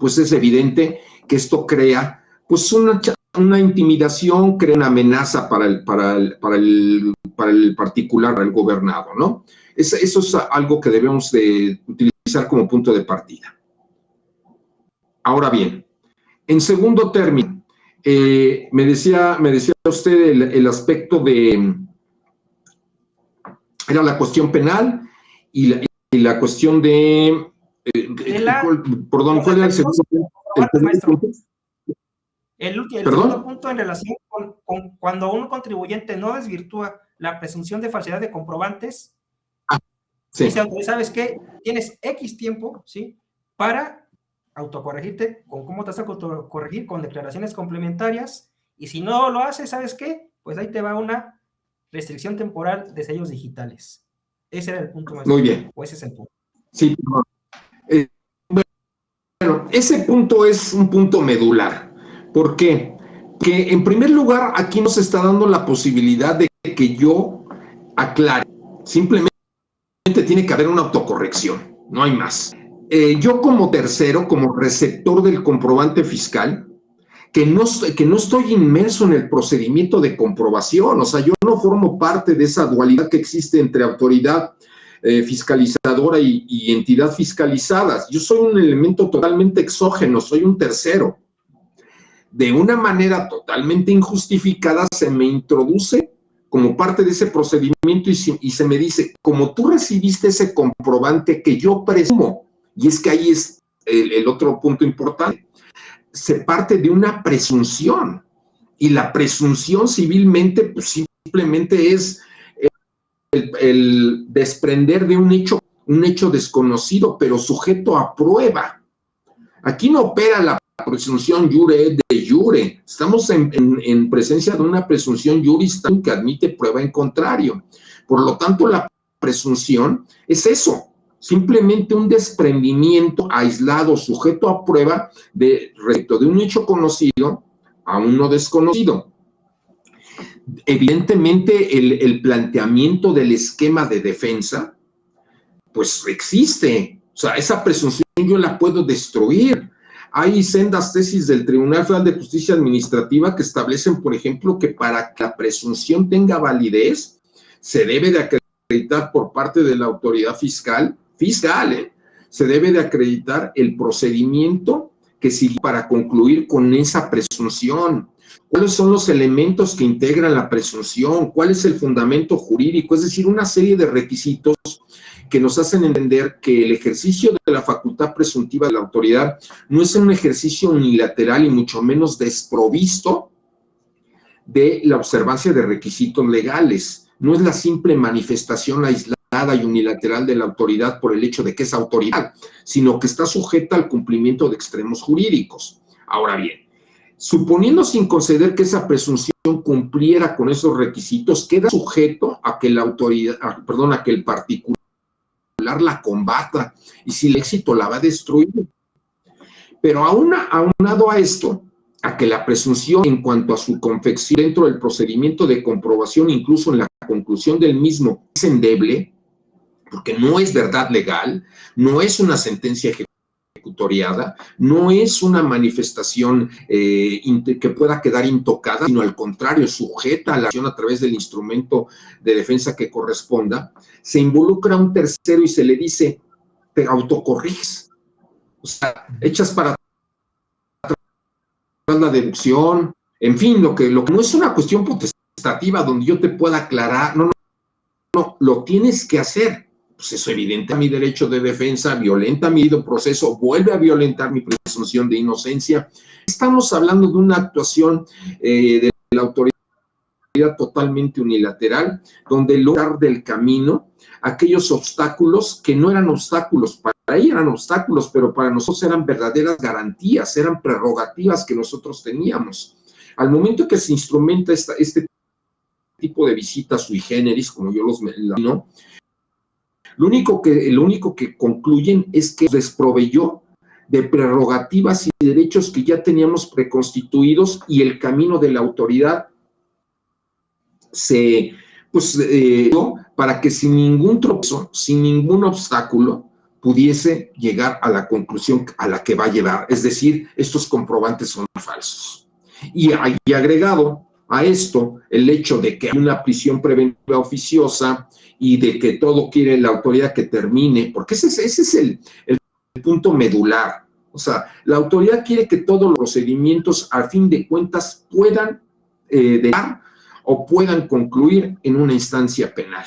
pues es evidente que esto crea pues una intimidación, crea una amenaza para el particular, para el gobernado, ¿no? Eso es algo que debemos de utilizar como punto de partida. Ahora bien, en segundo término, me decía usted el aspecto de, era la cuestión penal y la cuestión de, perdón, ¿cuál era el segundo punto? El segundo punto en relación con cuando un contribuyente no desvirtúa la presunción de falsedad de comprobantes, sí. Dice, ¿sabes qué? Tienes X tiempo, ¿sí? Para autocorregirte con cómo te vas a autocorregir con declaraciones complementarias, y si no lo haces, ¿sabes qué? Pues ahí te va una restricción temporal de sellos digitales. Ese era el punto más. Muy bien. O ese es el punto. Sí. Bueno, ese punto es un punto medular. ¿Por qué? Que en primer lugar aquí nos está dando la posibilidad de que yo aclare. Simplemente tiene que haber una autocorrección, no hay más. Yo como tercero, como receptor del comprobante fiscal, que no estoy inmerso en el procedimiento de comprobación, o sea, yo no formo parte de esa dualidad que existe entre autoridad fiscalizadora y entidad fiscalizada. Yo soy un elemento totalmente exógeno, soy un tercero. De una manera totalmente injustificada se me introduce como parte de ese procedimiento y se me dice, como tú recibiste ese comprobante que yo presumo, y es que ahí es el otro punto importante, se parte de una presunción, y la presunción civilmente pues simplemente es el desprender de un hecho desconocido, pero sujeto a prueba. Aquí no opera la presunción jure de jure, estamos en presencia de una presunción juris que admite prueba en contrario. Por lo tanto, la presunción es eso, simplemente un desprendimiento aislado, sujeto a prueba respecto de un hecho conocido a uno desconocido. Evidentemente, el planteamiento del esquema de defensa, pues existe. O sea, esa presunción yo la puedo destruir. Hay sendas tesis del Tribunal Federal de Justicia Administrativa que establecen, por ejemplo, que para que la presunción tenga validez, se debe de acreditar por parte de la autoridad fiscal, se debe de acreditar el procedimiento que sigue para concluir con esa presunción. ¿Cuáles son los elementos que integran la presunción? ¿Cuál es el fundamento jurídico? Es decir, una serie de requisitos que nos hacen entender que el ejercicio de la facultad presuntiva de la autoridad no es un ejercicio unilateral y mucho menos desprovisto de la observancia de requisitos legales. No es la simple manifestación aislada y unilateral de la autoridad por el hecho de que es autoridad, sino que está sujeta al cumplimiento de extremos jurídicos. Ahora bien, suponiendo sin conceder que esa presunción cumpliera con esos requisitos, queda sujeto a que la autoridad, a que el particular la combata, y si el éxito la va a destruir. Pero aunado a esto, a que la presunción en cuanto a su confección dentro del procedimiento de comprobación, incluso en la conclusión del mismo, es endeble, porque no es verdad legal, no es una sentencia ejecutoriada, no es una manifestación que pueda quedar intocada, sino al contrario, sujeta a la acción a través del instrumento de defensa que corresponda, se involucra a un tercero y se le dice, te autocorriges, o sea, echas para atrás la deducción, en fin, lo que no es una cuestión potestativa donde yo te pueda aclarar, no, lo tienes que hacer. Pues eso evidenta mi derecho de defensa, violenta mi debido proceso, vuelve a violentar mi presunción de inocencia. Estamos hablando de una actuación de la autoridad totalmente unilateral, donde lograr del camino aquellos obstáculos que no eran obstáculos, para ella eran obstáculos, pero para nosotros eran verdaderas garantías, eran prerrogativas que nosotros teníamos. Al momento que se instrumenta este tipo de visitas sui generis, como yo los menciono, lo único que concluyen es que desproveyó de prerrogativas y derechos que ya teníamos preconstituidos, y el camino de la autoridad se para que sin ningún tropezo, sin ningún obstáculo, pudiese llegar a la conclusión a la que va a llegar, es decir, estos comprobantes son falsos. Y agregado a esto el hecho de que hay una prisión preventiva oficiosa y de que todo quiere la autoridad que termine, porque ese es el punto medular. O sea, la autoridad quiere que todos los procedimientos, a fin de cuentas, puedan dejar o puedan concluir en una instancia penal.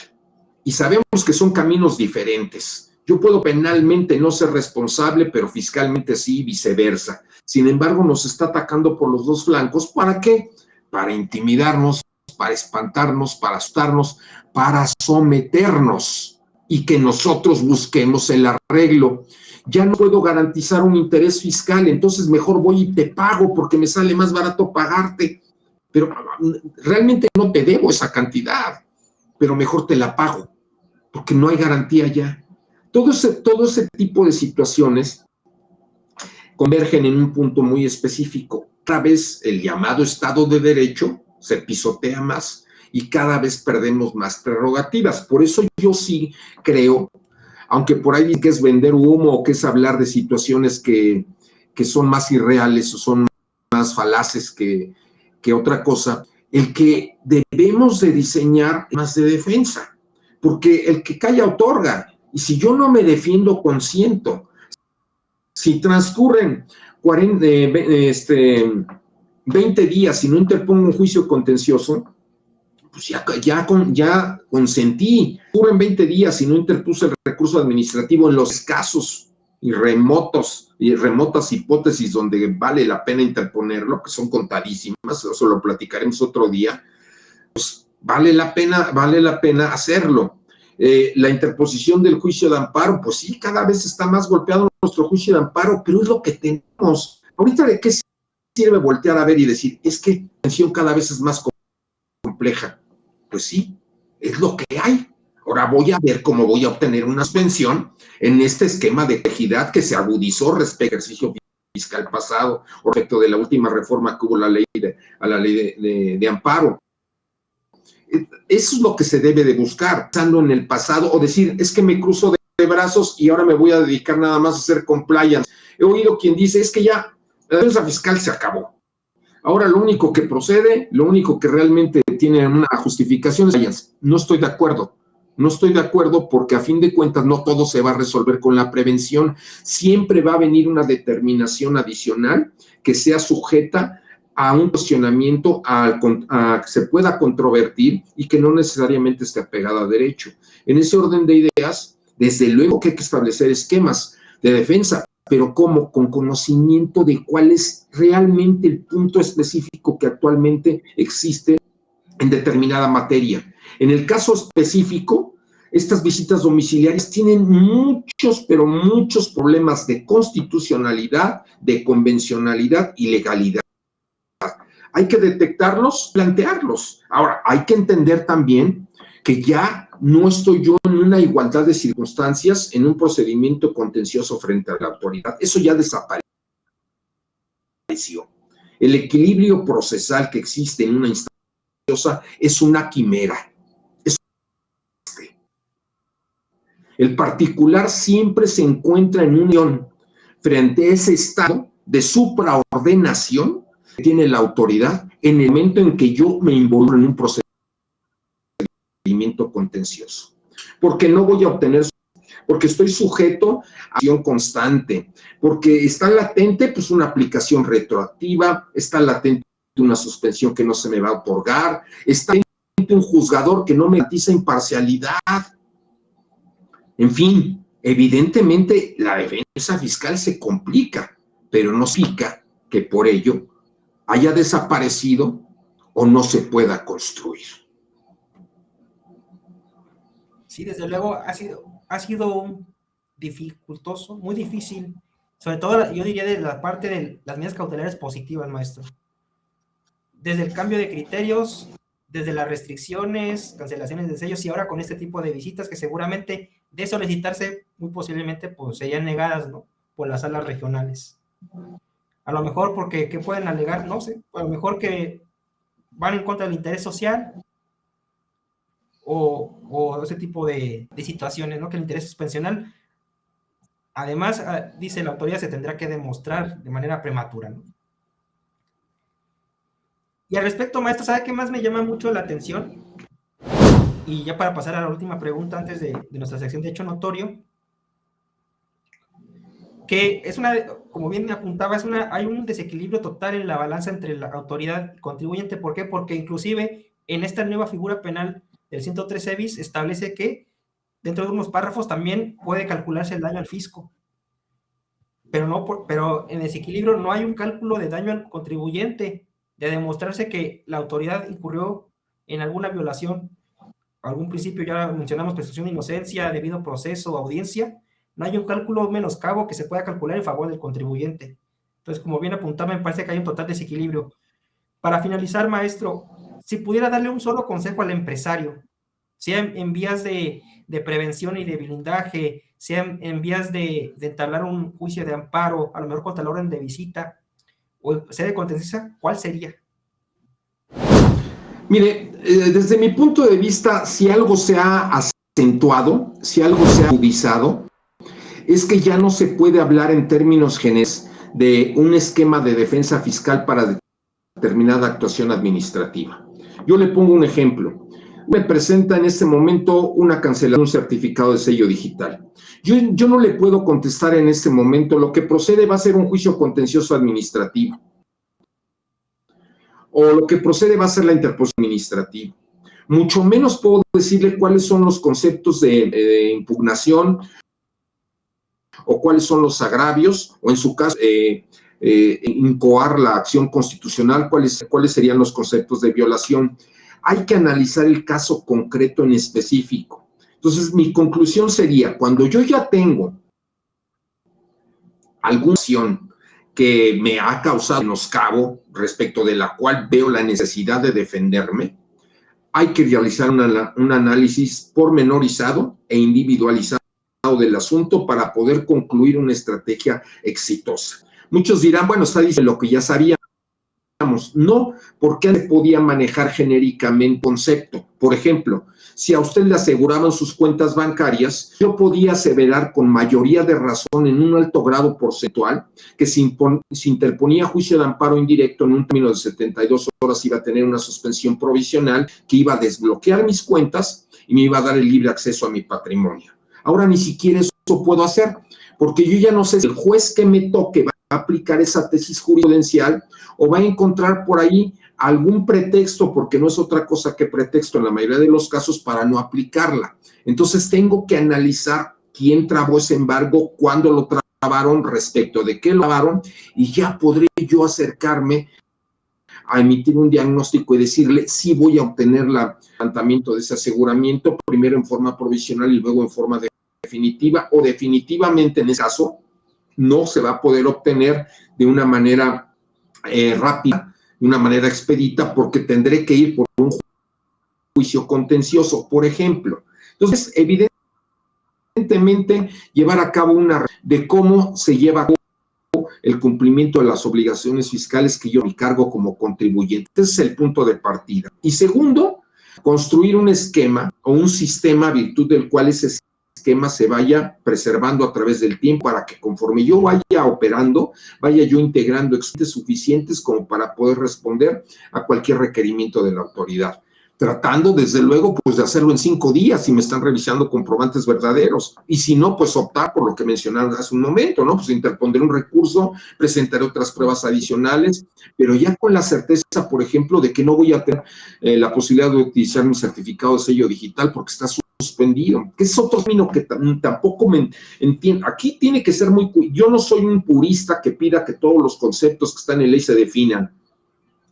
Y sabemos que son caminos diferentes. Yo puedo penalmente no ser responsable, pero fiscalmente sí, y viceversa. Sin embargo, nos está atacando por los dos flancos. ¿Para qué? Para intimidarnos, para espantarnos, para asustarnos, para someternos y que nosotros busquemos el arreglo. Ya no puedo garantizar un interés fiscal, entonces mejor voy y te pago porque me sale más barato pagarte. Pero realmente no te debo esa cantidad, pero mejor te la pago, porque no hay garantía ya. Todo ese tipo de situaciones convergen en un punto muy específico. Cada vez el llamado Estado de Derecho se pisotea más y cada vez perdemos más prerrogativas. Por eso yo sí creo, aunque por ahí que es vender humo o que es hablar de situaciones que son más irreales o son más falaces que otra cosa, el que debemos de diseñar más de defensa, porque el que calla otorga, y si yo no me defiendo, consiento. Si transcurren 20 días y no interpongo un juicio contencioso, pues ya consentí. Transcurren 20 días y no interpuse el recurso administrativo en los casos y remotas hipótesis donde vale la pena interponerlo, que son contadísimas, eso lo platicaremos otro día, pues vale la pena hacerlo. La interposición del juicio de amparo, pues sí, cada vez está más golpeado nuestro juicio de amparo, pero es lo que tenemos. Ahorita, ¿de qué sirve voltear a ver y decir, es que la pensión cada vez es más compleja? Pues sí, es lo que hay. Ahora voy a ver cómo voy a obtener una suspensión en este esquema de equidad que se agudizó respecto al ejercicio fiscal pasado, respecto de la última reforma que hubo a la ley de amparo. Eso es lo que se debe de buscar, pensando en el pasado, o decir, es que me cruzo de brazos y ahora me voy a dedicar nada más a hacer compliance. He oído quien dice, es que ya la defensa fiscal se acabó. Ahora lo único que procede, lo único que realmente tiene una justificación es compliance. No estoy de acuerdo. No estoy de acuerdo porque a fin de cuentas no todo se va a resolver con la prevención. Siempre va a venir una determinación adicional que sea sujeta a un cuestionamiento a que se pueda controvertir y que no necesariamente esté apegada a derecho. En ese orden de ideas, desde luego que hay que establecer esquemas de defensa, pero ¿cómo? Con conocimiento de cuál es realmente el punto específico que actualmente existe en determinada materia. En el caso específico, estas visitas domiciliarias tienen muchos, pero muchos problemas de constitucionalidad, de convencionalidad y legalidad. Hay que detectarlos, plantearlos. Ahora, hay que entender también que ya no estoy yo en una igualdad de circunstancias en un procedimiento contencioso frente a la autoridad. Eso ya desapareció. El equilibrio procesal que existe en una instancia es una quimera. El particular siempre se encuentra en unión frente a ese estado de supraordenación que tiene la autoridad en el momento en que yo me involucro en un procedimiento contencioso. Porque no voy a obtener, porque estoy sujeto a acción constante, porque está latente pues una aplicación retroactiva, está latente una suspensión que no se me va a otorgar, está latente un juzgador que no me garantiza imparcialidad. En fin, evidentemente la defensa fiscal se complica, pero no significa que por ello haya desaparecido o no se pueda construir. Sí, desde luego ha sido dificultoso, muy difícil, sobre todo yo diría de la parte de las medidas cautelares positivas, maestro. Desde el cambio de criterios, desde las restricciones, cancelaciones de sellos y ahora con este tipo de visitas que seguramente de solicitarse muy posiblemente pues serían negadas, ¿no?, por las salas regionales. A lo mejor porque, ¿qué pueden alegar? No sé, a lo mejor que van en contra del interés social o ese tipo de situaciones, ¿no?, que el interés suspensional, además, dice la autoridad, se tendrá que demostrar de manera prematura, ¿no? Y al respecto, maestro, ¿sabe qué más me llama mucho la atención? Y ya para pasar a la última pregunta antes de nuestra sección de hecho notorio, que es como bien me apuntaba, hay un desequilibrio total en la balanza entre la autoridad y contribuyente. ¿Por qué? Porque inclusive en esta nueva figura penal del 113 bis establece que dentro de unos párrafos también puede calcularse el daño al fisco. Pero en desequilibrio no hay un cálculo de daño al contribuyente, de demostrarse que la autoridad incurrió en alguna violación, algún principio, ya mencionamos presunción de inocencia, debido proceso, audiencia. No hay un cálculo menoscabo que se pueda calcular en favor del contribuyente. Entonces, como bien apuntaba, me parece que hay un total desequilibrio. Para finalizar, maestro, si pudiera darle un solo consejo al empresario, sea en vías de prevención y de blindaje, sea en vías de entablar un juicio de amparo, a lo mejor contra la orden de visita, o sede contenciosa, ¿cuál sería? Mire, desde mi punto de vista, si algo se ha acentuado, si algo se ha agudizado, es que ya no se puede hablar en términos generales de un esquema de defensa fiscal para determinada actuación administrativa. Yo le pongo un ejemplo. Me presenta en este momento una cancelación de un certificado de sello digital. Yo no le puedo contestar en este momento. Lo que procede va a ser un juicio contencioso administrativo. O lo que procede va a ser la interposición administrativa. Mucho menos puedo decirle cuáles son los conceptos de impugnación o cuáles son los agravios, o en su caso, incoar la acción constitucional, cuáles serían los conceptos de violación. Hay que analizar el caso concreto en específico. Entonces, mi conclusión sería, cuando yo ya tengo alguna acción que me ha causado menoscabo, respecto de la cual veo la necesidad de defenderme, hay que realizar un análisis pormenorizado e individualizado del asunto para poder concluir una estrategia exitosa. Muchos dirán, bueno, está diciendo lo que ya sabíamos. No, porque se podía manejar genéricamente el concepto. Por ejemplo, si a usted le aseguraban sus cuentas bancarias, yo podía aseverar con mayoría de razón en un alto grado porcentual que si interponía juicio de amparo indirecto en un término de 72 horas iba a tener una suspensión provisional que iba a desbloquear mis cuentas y me iba a dar el libre acceso a mi patrimonio. Ahora ni siquiera eso puedo hacer, porque yo ya no sé si el juez que me toque va a aplicar esa tesis jurisprudencial o va a encontrar por ahí algún pretexto, porque no es otra cosa que pretexto en la mayoría de los casos, para no aplicarla. Entonces tengo que analizar quién trabó ese embargo, cuándo lo trabaron, respecto de qué lo trabaron, y ya podré yo acercarme a emitir un diagnóstico y decirle si voy a obtener el levantamiento de ese aseguramiento, primero en forma provisional y luego en forma definitiva, o definitivamente en ese caso no se va a poder obtener de una manera rápida, de una manera expedita, porque tendré que ir por un juicio contencioso, por ejemplo. Entonces, evidentemente, llevar a cabo una de cómo se lleva a cabo el cumplimiento de las obligaciones fiscales que yo me cargo como contribuyente. Ese es el punto de partida. Y segundo, construir un esquema o un sistema a virtud del cual ese esquema se vaya preservando a través del tiempo, para que conforme yo vaya operando, vaya yo integrando expedientes suficientes como para poder responder a cualquier requerimiento de la autoridad. Tratando, desde luego, pues de hacerlo en 5 días si me están revisando comprobantes verdaderos. Y si no, pues optar por lo que mencionaron hace un momento, ¿no? Pues interpondré un recurso, presentaré otras pruebas adicionales, pero ya con la certeza, por ejemplo, de que no voy a tener la posibilidad de utilizar mi certificado de sello digital porque está suspendido, que es otro término que tampoco me entiendo. Aquí tiene que ser muy... Yo no soy un purista que pida que todos los conceptos que están en ley se definan,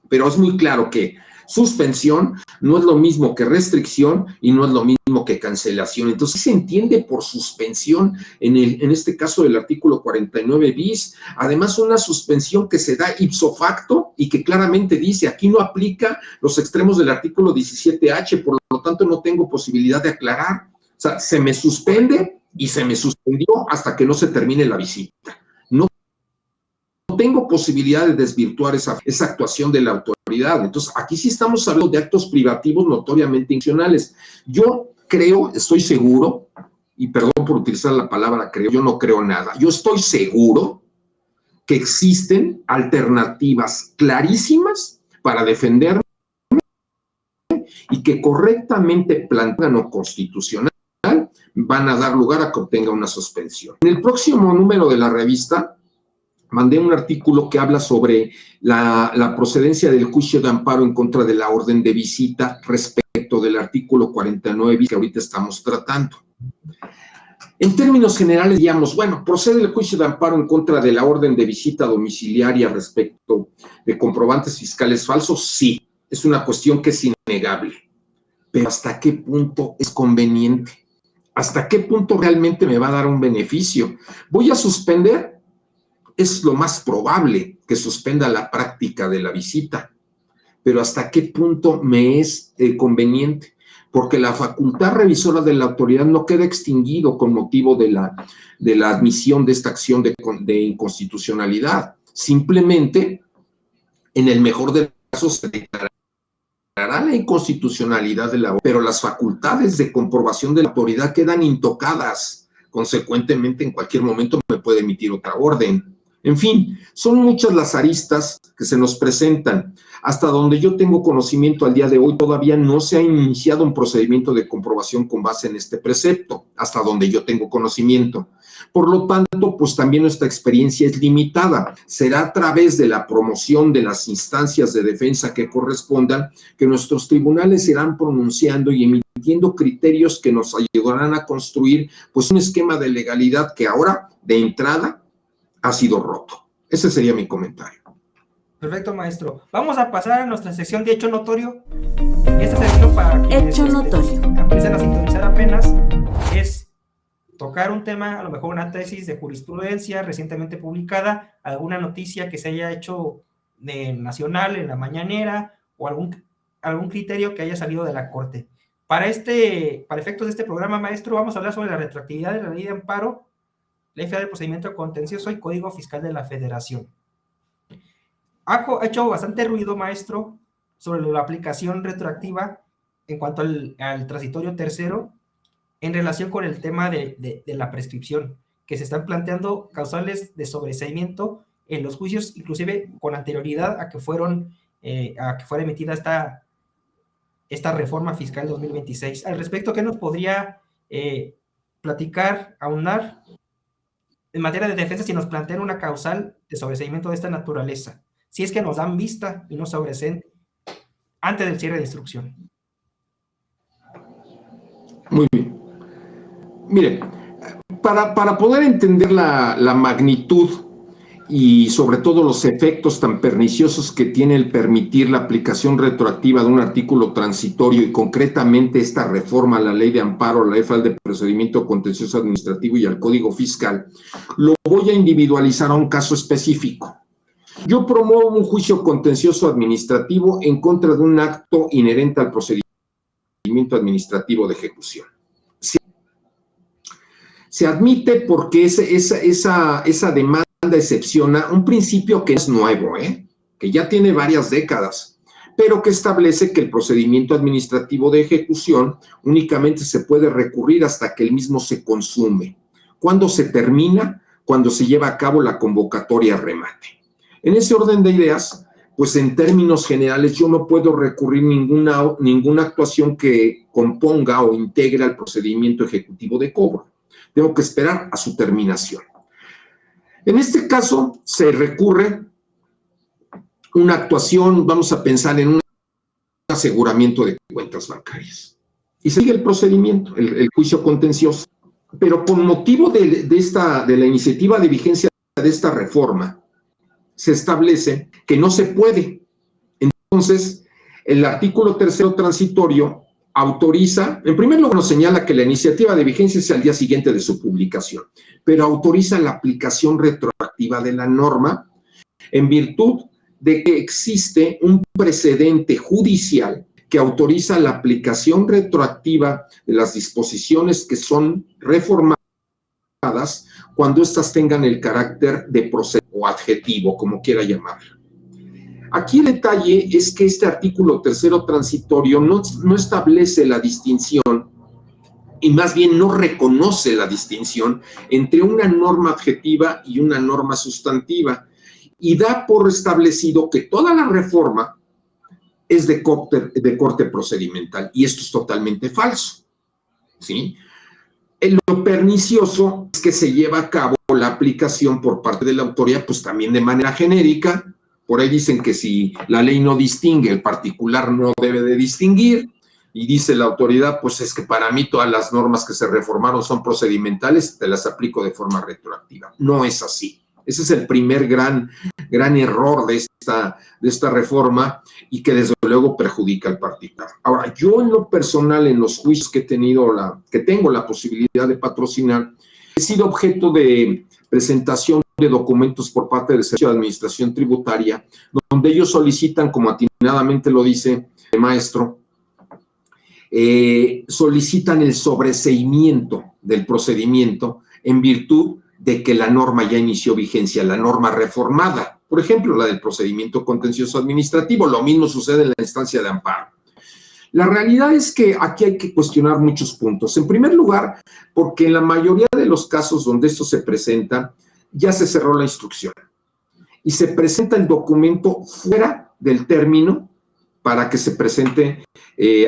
pero es muy claro que suspensión no es lo mismo que restricción y no es lo mismo que cancelación. Entonces, se entiende por suspensión en este caso del artículo 49 bis, además una suspensión que se da ipso facto y que claramente dice, aquí no aplica los extremos del artículo 17H, por lo tanto no tengo posibilidad de aclarar. O sea, se me suspende y se me suspendió hasta que no se termine la visita. No tengo posibilidad de desvirtuar esa actuación de la autoridad. Entonces, aquí sí estamos hablando de actos privativos notoriamente intencionales. Yo creo, estoy seguro, y perdón por utilizar la palabra creo, yo no creo nada. Yo estoy seguro que existen alternativas clarísimas para defenderme y que correctamente plantean o constitucional van a dar lugar a que obtenga una suspensión. En el próximo número de la revista mandé un artículo que habla sobre la procedencia del juicio de amparo en contra de la orden de visita respecto del artículo 49 que ahorita estamos tratando. En términos generales, digamos, bueno, procede el juicio de amparo en contra de la orden de visita domiciliaria respecto de comprobantes fiscales falsos. Sí, es una cuestión que es innegable. Pero ¿hasta qué punto es conveniente? ¿Hasta qué punto realmente me va a dar un beneficio? ¿Voy a suspender? Es lo más probable que suspenda la práctica de la visita, pero ¿hasta qué punto me es conveniente? Porque la facultad revisora de la autoridad no queda extinguido con motivo de la admisión de esta acción de inconstitucionalidad. Simplemente, en el mejor de los casos, se declarará la inconstitucionalidad de la, pero las facultades de comprobación de la autoridad quedan intocadas. Consecuentemente, en cualquier momento me puede emitir otra orden. En fin, son muchas las aristas que se nos presentan. Hasta donde yo tengo conocimiento al día de hoy, todavía no se ha iniciado un procedimiento de comprobación con base en este precepto, hasta donde yo tengo conocimiento. Por lo tanto, pues también nuestra experiencia es limitada. Será a través de la promoción de las instancias de defensa que correspondan que nuestros tribunales se irán pronunciando y emitirán estableciendo criterios que nos ayudarán a construir pues un esquema de legalidad que ahora, de entrada, ha sido roto. Ese sería mi comentario. Perfecto, maestro. Vamos a pasar a nuestra sección de hecho notorio. Esta sección, para quienes empiezan a sintonizar apenas, es tocar un tema, a lo mejor una tesis de jurisprudencia recientemente publicada, alguna noticia que se haya hecho nacional en la mañanera, o algún criterio que haya salido de la Corte. Para efectos de este programa, maestro, vamos a hablar sobre la retroactividad de la Ley de Amparo, Ley Federal de Procedimiento Contencioso y Código Fiscal de la Federación. Ha hecho bastante ruido, maestro, sobre la aplicación retroactiva en cuanto al transitorio tercero, en relación con el tema de la prescripción, que se están planteando causales de sobreseimiento en los juicios, inclusive con anterioridad a que fuera emitida esta reforma fiscal 2026. Al respecto, ¿qué nos podría platicar, aunar en materia de defensa si nos plantean una causal de sobreseimiento de esta naturaleza? Si es que nos dan vista y no sobreseen antes del cierre de instrucción. Muy bien. Mire, para poder entender la magnitud y sobre todo los efectos tan perniciosos que tiene el permitir la aplicación retroactiva de un artículo transitorio y concretamente esta reforma a la Ley de Amparo, la Ley Federal de Procedimiento Contencioso Administrativo y al Código Fiscal, lo voy a individualizar a un caso específico. Yo promuevo un juicio contencioso administrativo en contra de un acto inherente al procedimiento administrativo de ejecución. Se admite porque esa demanda excepciona un principio que es nuevo, que ya tiene varias décadas, pero que establece que el procedimiento administrativo de ejecución únicamente se puede recurrir hasta que el mismo se consume. ¿Cuándo se termina? Cuando se lleva a cabo la convocatoria remate. En ese orden de ideas, pues en términos generales yo no puedo recurrir ninguna actuación que componga o integre al procedimiento ejecutivo de cobro. Tengo que esperar a su terminación. En este caso se recurre una actuación, vamos a pensar en un aseguramiento de cuentas bancarias. Y sigue el procedimiento, el juicio contencioso. Pero con motivo de la iniciativa de vigencia de esta reforma, se establece que no se puede. Entonces, el artículo tercero transitorio autoriza, en primer lugar nos señala que la iniciativa de vigencia es al día siguiente de su publicación, pero autoriza la aplicación retroactiva de la norma en virtud de que existe un precedente judicial que autoriza la aplicación retroactiva de las disposiciones que son reformadas cuando éstas tengan el carácter de proceso o adjetivo, como quiera llamarlo. Aquí el detalle es que este artículo tercero transitorio no establece la distinción y más bien no reconoce la distinción entre una norma adjetiva y una norma sustantiva y da por establecido que toda la reforma es de corte procedimental y esto es totalmente falso, ¿sí? Lo pernicioso es que se lleva a cabo la aplicación por parte de la autoridad, pues también de manera genérica. Por ahí dicen que si la ley no distingue, el particular no debe de distinguir. Y dice la autoridad, pues es que para mí todas las normas que se reformaron son procedimentales, te las aplico de forma retroactiva. No es así. Ese es el primer gran error de esta reforma y que desde luego perjudica al particular. Ahora, yo en lo personal, en los juicios que tengo la posibilidad de patrocinar, he sido objeto de presentación de documentos por parte del Servicio de Administración Tributaria, donde ellos solicitan, como atinadamente lo dice el maestro, solicitan el sobreseimiento del procedimiento en virtud de que la norma ya inició vigencia, la norma reformada, por ejemplo, la del procedimiento contencioso administrativo. Lo mismo sucede en la instancia de amparo. La realidad es que aquí hay que cuestionar muchos puntos. En primer lugar, porque en la mayoría de los casos donde esto se presenta, ya se cerró la instrucción y se presenta el documento fuera del término para que se presente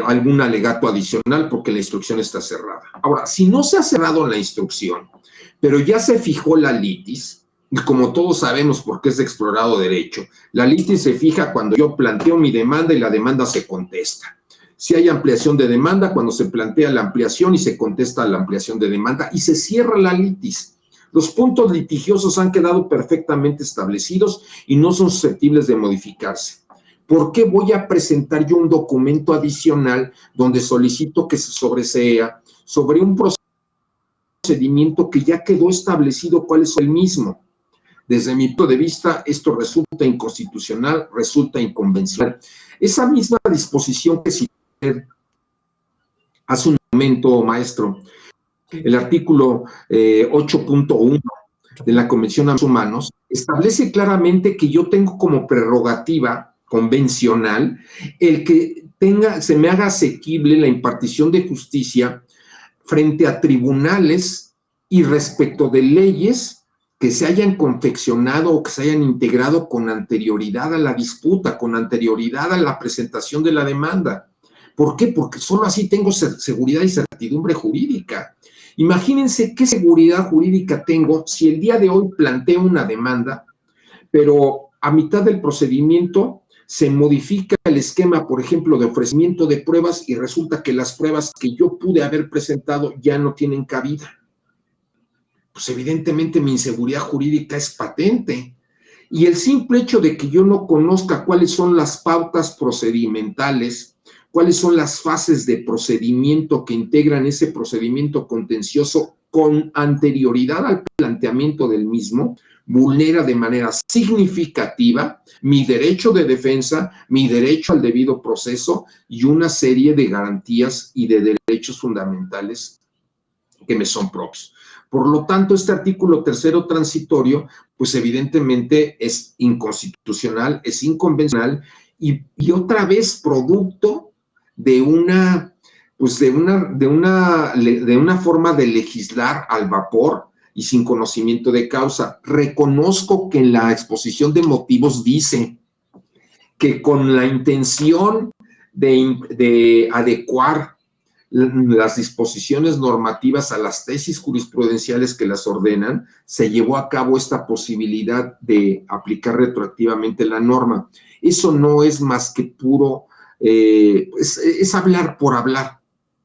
algún alegato adicional porque la instrucción está cerrada. Ahora, si no se ha cerrado la instrucción, pero ya se fijó la litis, y como todos sabemos porque es de explorado derecho, la litis se fija cuando yo planteo mi demanda y la demanda se contesta. Si hay ampliación de demanda, cuando se plantea la ampliación y se contesta a la ampliación de demanda y se cierra la litis. Los puntos litigiosos han quedado perfectamente establecidos y no son susceptibles de modificarse. ¿Por qué voy a presentar yo un documento adicional donde solicito que se sobresea sobre un procedimiento que ya quedó establecido cuál es el mismo? Desde mi punto de vista, esto resulta inconstitucional, resulta inconvencional. Esa misma disposición que cité hace un momento, maestro, el artículo 8.1 de la Convención de Derechos Humanos establece claramente que yo tengo como prerrogativa convencional el que se me haga asequible la impartición de justicia frente a tribunales y respecto de leyes que se hayan confeccionado o que se hayan integrado con anterioridad a la disputa, con anterioridad a la presentación de la demanda. ¿Por qué? Porque solo así tengo seguridad y certidumbre jurídica. Imagínense qué seguridad jurídica tengo si el día de hoy planteo una demanda, pero a mitad del procedimiento se modifica el esquema, por ejemplo, de ofrecimiento de pruebas y resulta que las pruebas que yo pude haber presentado ya no tienen cabida. Pues evidentemente mi inseguridad jurídica es patente. Y el simple hecho de que yo no conozca cuáles son las pautas procedimentales, cuáles son las fases de procedimiento que integran ese procedimiento contencioso con anterioridad al planteamiento del mismo, vulnera de manera significativa mi derecho de defensa, mi derecho al debido proceso y una serie de garantías y de derechos fundamentales que me son propios. Por lo tanto, este artículo tercero transitorio, pues evidentemente es inconstitucional, es inconvencional y otra vez producto de una forma de legislar al vapor y sin conocimiento de causa. Reconozco que en la exposición de motivos dice que con la intención de adecuar las disposiciones normativas a las tesis jurisprudenciales que las ordenan, se llevó a cabo esta posibilidad de aplicar retroactivamente la norma. Eso no es más que puro, es hablar por hablar,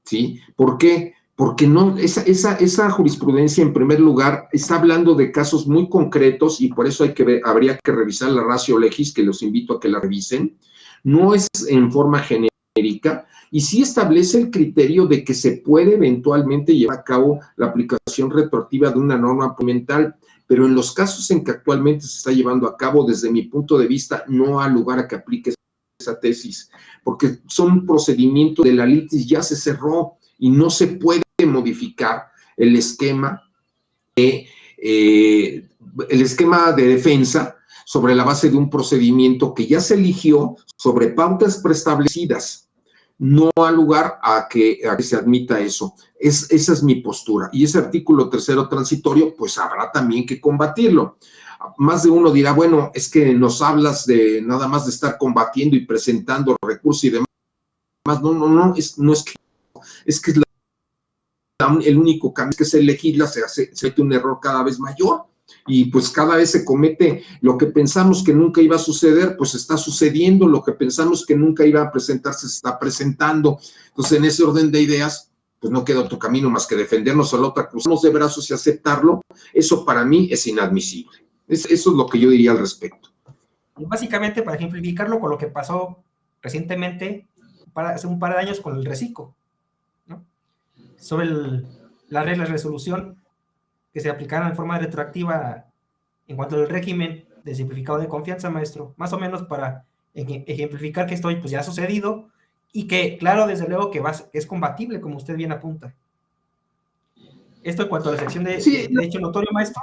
¿sí? ¿Por qué? Porque no, esa jurisprudencia, en primer lugar, está hablando de casos muy concretos y por eso habría que revisar la ratio legis, que los invito a que la revisen. No es en forma genérica y sí establece el criterio de que se puede eventualmente llevar a cabo la aplicación retroactiva de una norma ambiental, pero en los casos en que actualmente se está llevando a cabo, desde mi punto de vista, no ha lugar a que aplique esa tesis, porque son procedimientos de la litis, ya se cerró y no se puede modificar el esquema de defensa sobre la base de un procedimiento que ya se eligió sobre pautas preestablecidas. No ha lugar a que se admita eso. Esa es mi postura. Y ese artículo tercero transitorio, pues habrá también que combatirlo. Más de uno dirá, bueno, es que nos hablas de nada más de estar combatiendo y presentando recursos y demás. No, es que es el único camino que se legisla, se mete un error cada vez mayor y pues cada vez se comete lo que pensamos que nunca iba a suceder, pues está sucediendo, lo que pensamos que nunca iba a presentarse se está presentando. Entonces, en ese orden de ideas, pues no queda otro camino más que defendernos a la otra, cruzarnos de brazos y aceptarlo. Eso para mí es inadmisible. Eso es lo que yo diría al respecto. Básicamente, para ejemplificarlo con lo que pasó recientemente, hace un par de años con el reciclo, ¿no? Sobre las reglas de resolución que se aplicaron en forma retroactiva en cuanto al régimen de simplificado de confianza, maestro, más o menos para ejemplificar que esto pues, ya ha sucedido y que, claro, desde luego que es combatible, como usted bien apunta. Esto en cuanto a la sección de hecho notorio, maestro.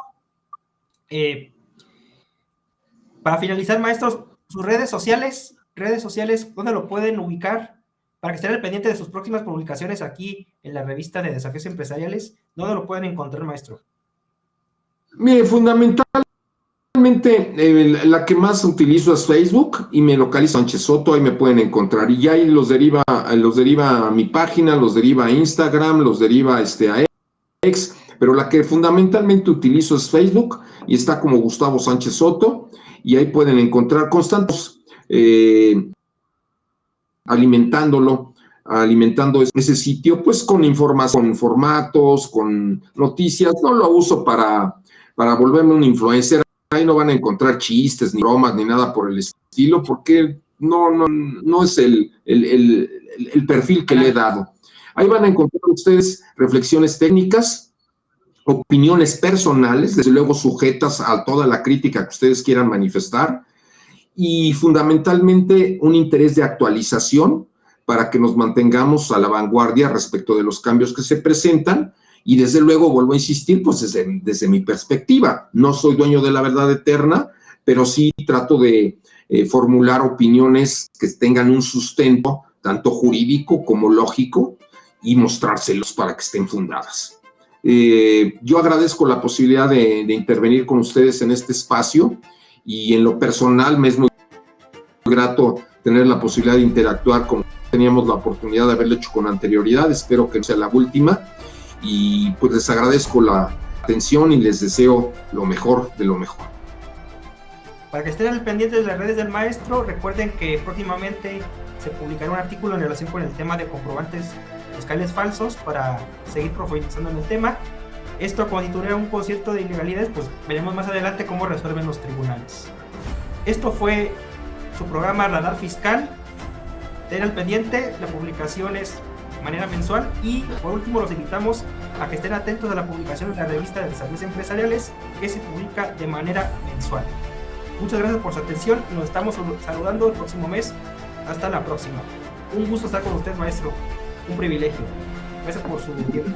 Para finalizar, maestros, sus redes sociales, ¿dónde lo pueden ubicar? Para que estén al pendiente de sus próximas publicaciones aquí en la revista de Desafíos Empresariales, ¿dónde lo pueden encontrar, maestro? Mire, fundamentalmente la que más utilizo es Facebook y me localiza Sánchez Soto, ahí me pueden encontrar y ya ahí los deriva a mi página, los deriva a Instagram, los deriva a X, pero la que fundamentalmente utilizo es Facebook y está como Gustavo Sánchez Soto y ahí pueden encontrar constantes alimentándolo alimentando ese sitio, pues con información, con formatos, con noticias. No lo uso para volverme un influencer. Ahí no van a encontrar chistes, ni bromas, ni nada por el estilo, porque no es el perfil que le he dado. Ahí van a encontrar ustedes reflexiones técnicas, opiniones personales, desde luego sujetas a toda la crítica que ustedes quieran manifestar, y fundamentalmente un interés de actualización para que nos mantengamos a la vanguardia respecto de los cambios que se presentan. Y desde luego, vuelvo a insistir, pues desde mi perspectiva, no soy dueño de la verdad eterna, pero sí trato de formular opiniones que tengan un sustento, tanto jurídico como lógico, y mostrárselos para que estén fundadas. Yo agradezco la posibilidad de intervenir con ustedes en este espacio, y en lo personal me es muy grato tener la posibilidad de interactuar como teníamos la oportunidad de haberlo hecho con anterioridad. Espero que no sea la última, y pues les agradezco la atención y les deseo lo mejor de lo mejor. Para que estén al pendiente de las redes del maestro, recuerden que próximamente se publicará un artículo en relación con el tema de comprobantes fiscales falsos para seguir profundizando en el tema. Esto constituirá un concierto de ilegalidades, pues veremos más adelante cómo resuelven los tribunales. Esto fue su programa Radar Fiscal. Estén al pendiente, la publicación es de manera mensual, y por último los invitamos a que estén atentos a la publicación de la revista de desarrollos empresariales, que se publica de manera mensual. Muchas gracias por su atención, nos estamos saludando el próximo mes. Hasta la próxima. Un gusto estar con usted, maestro, un privilegio. Gracias por su tiempo.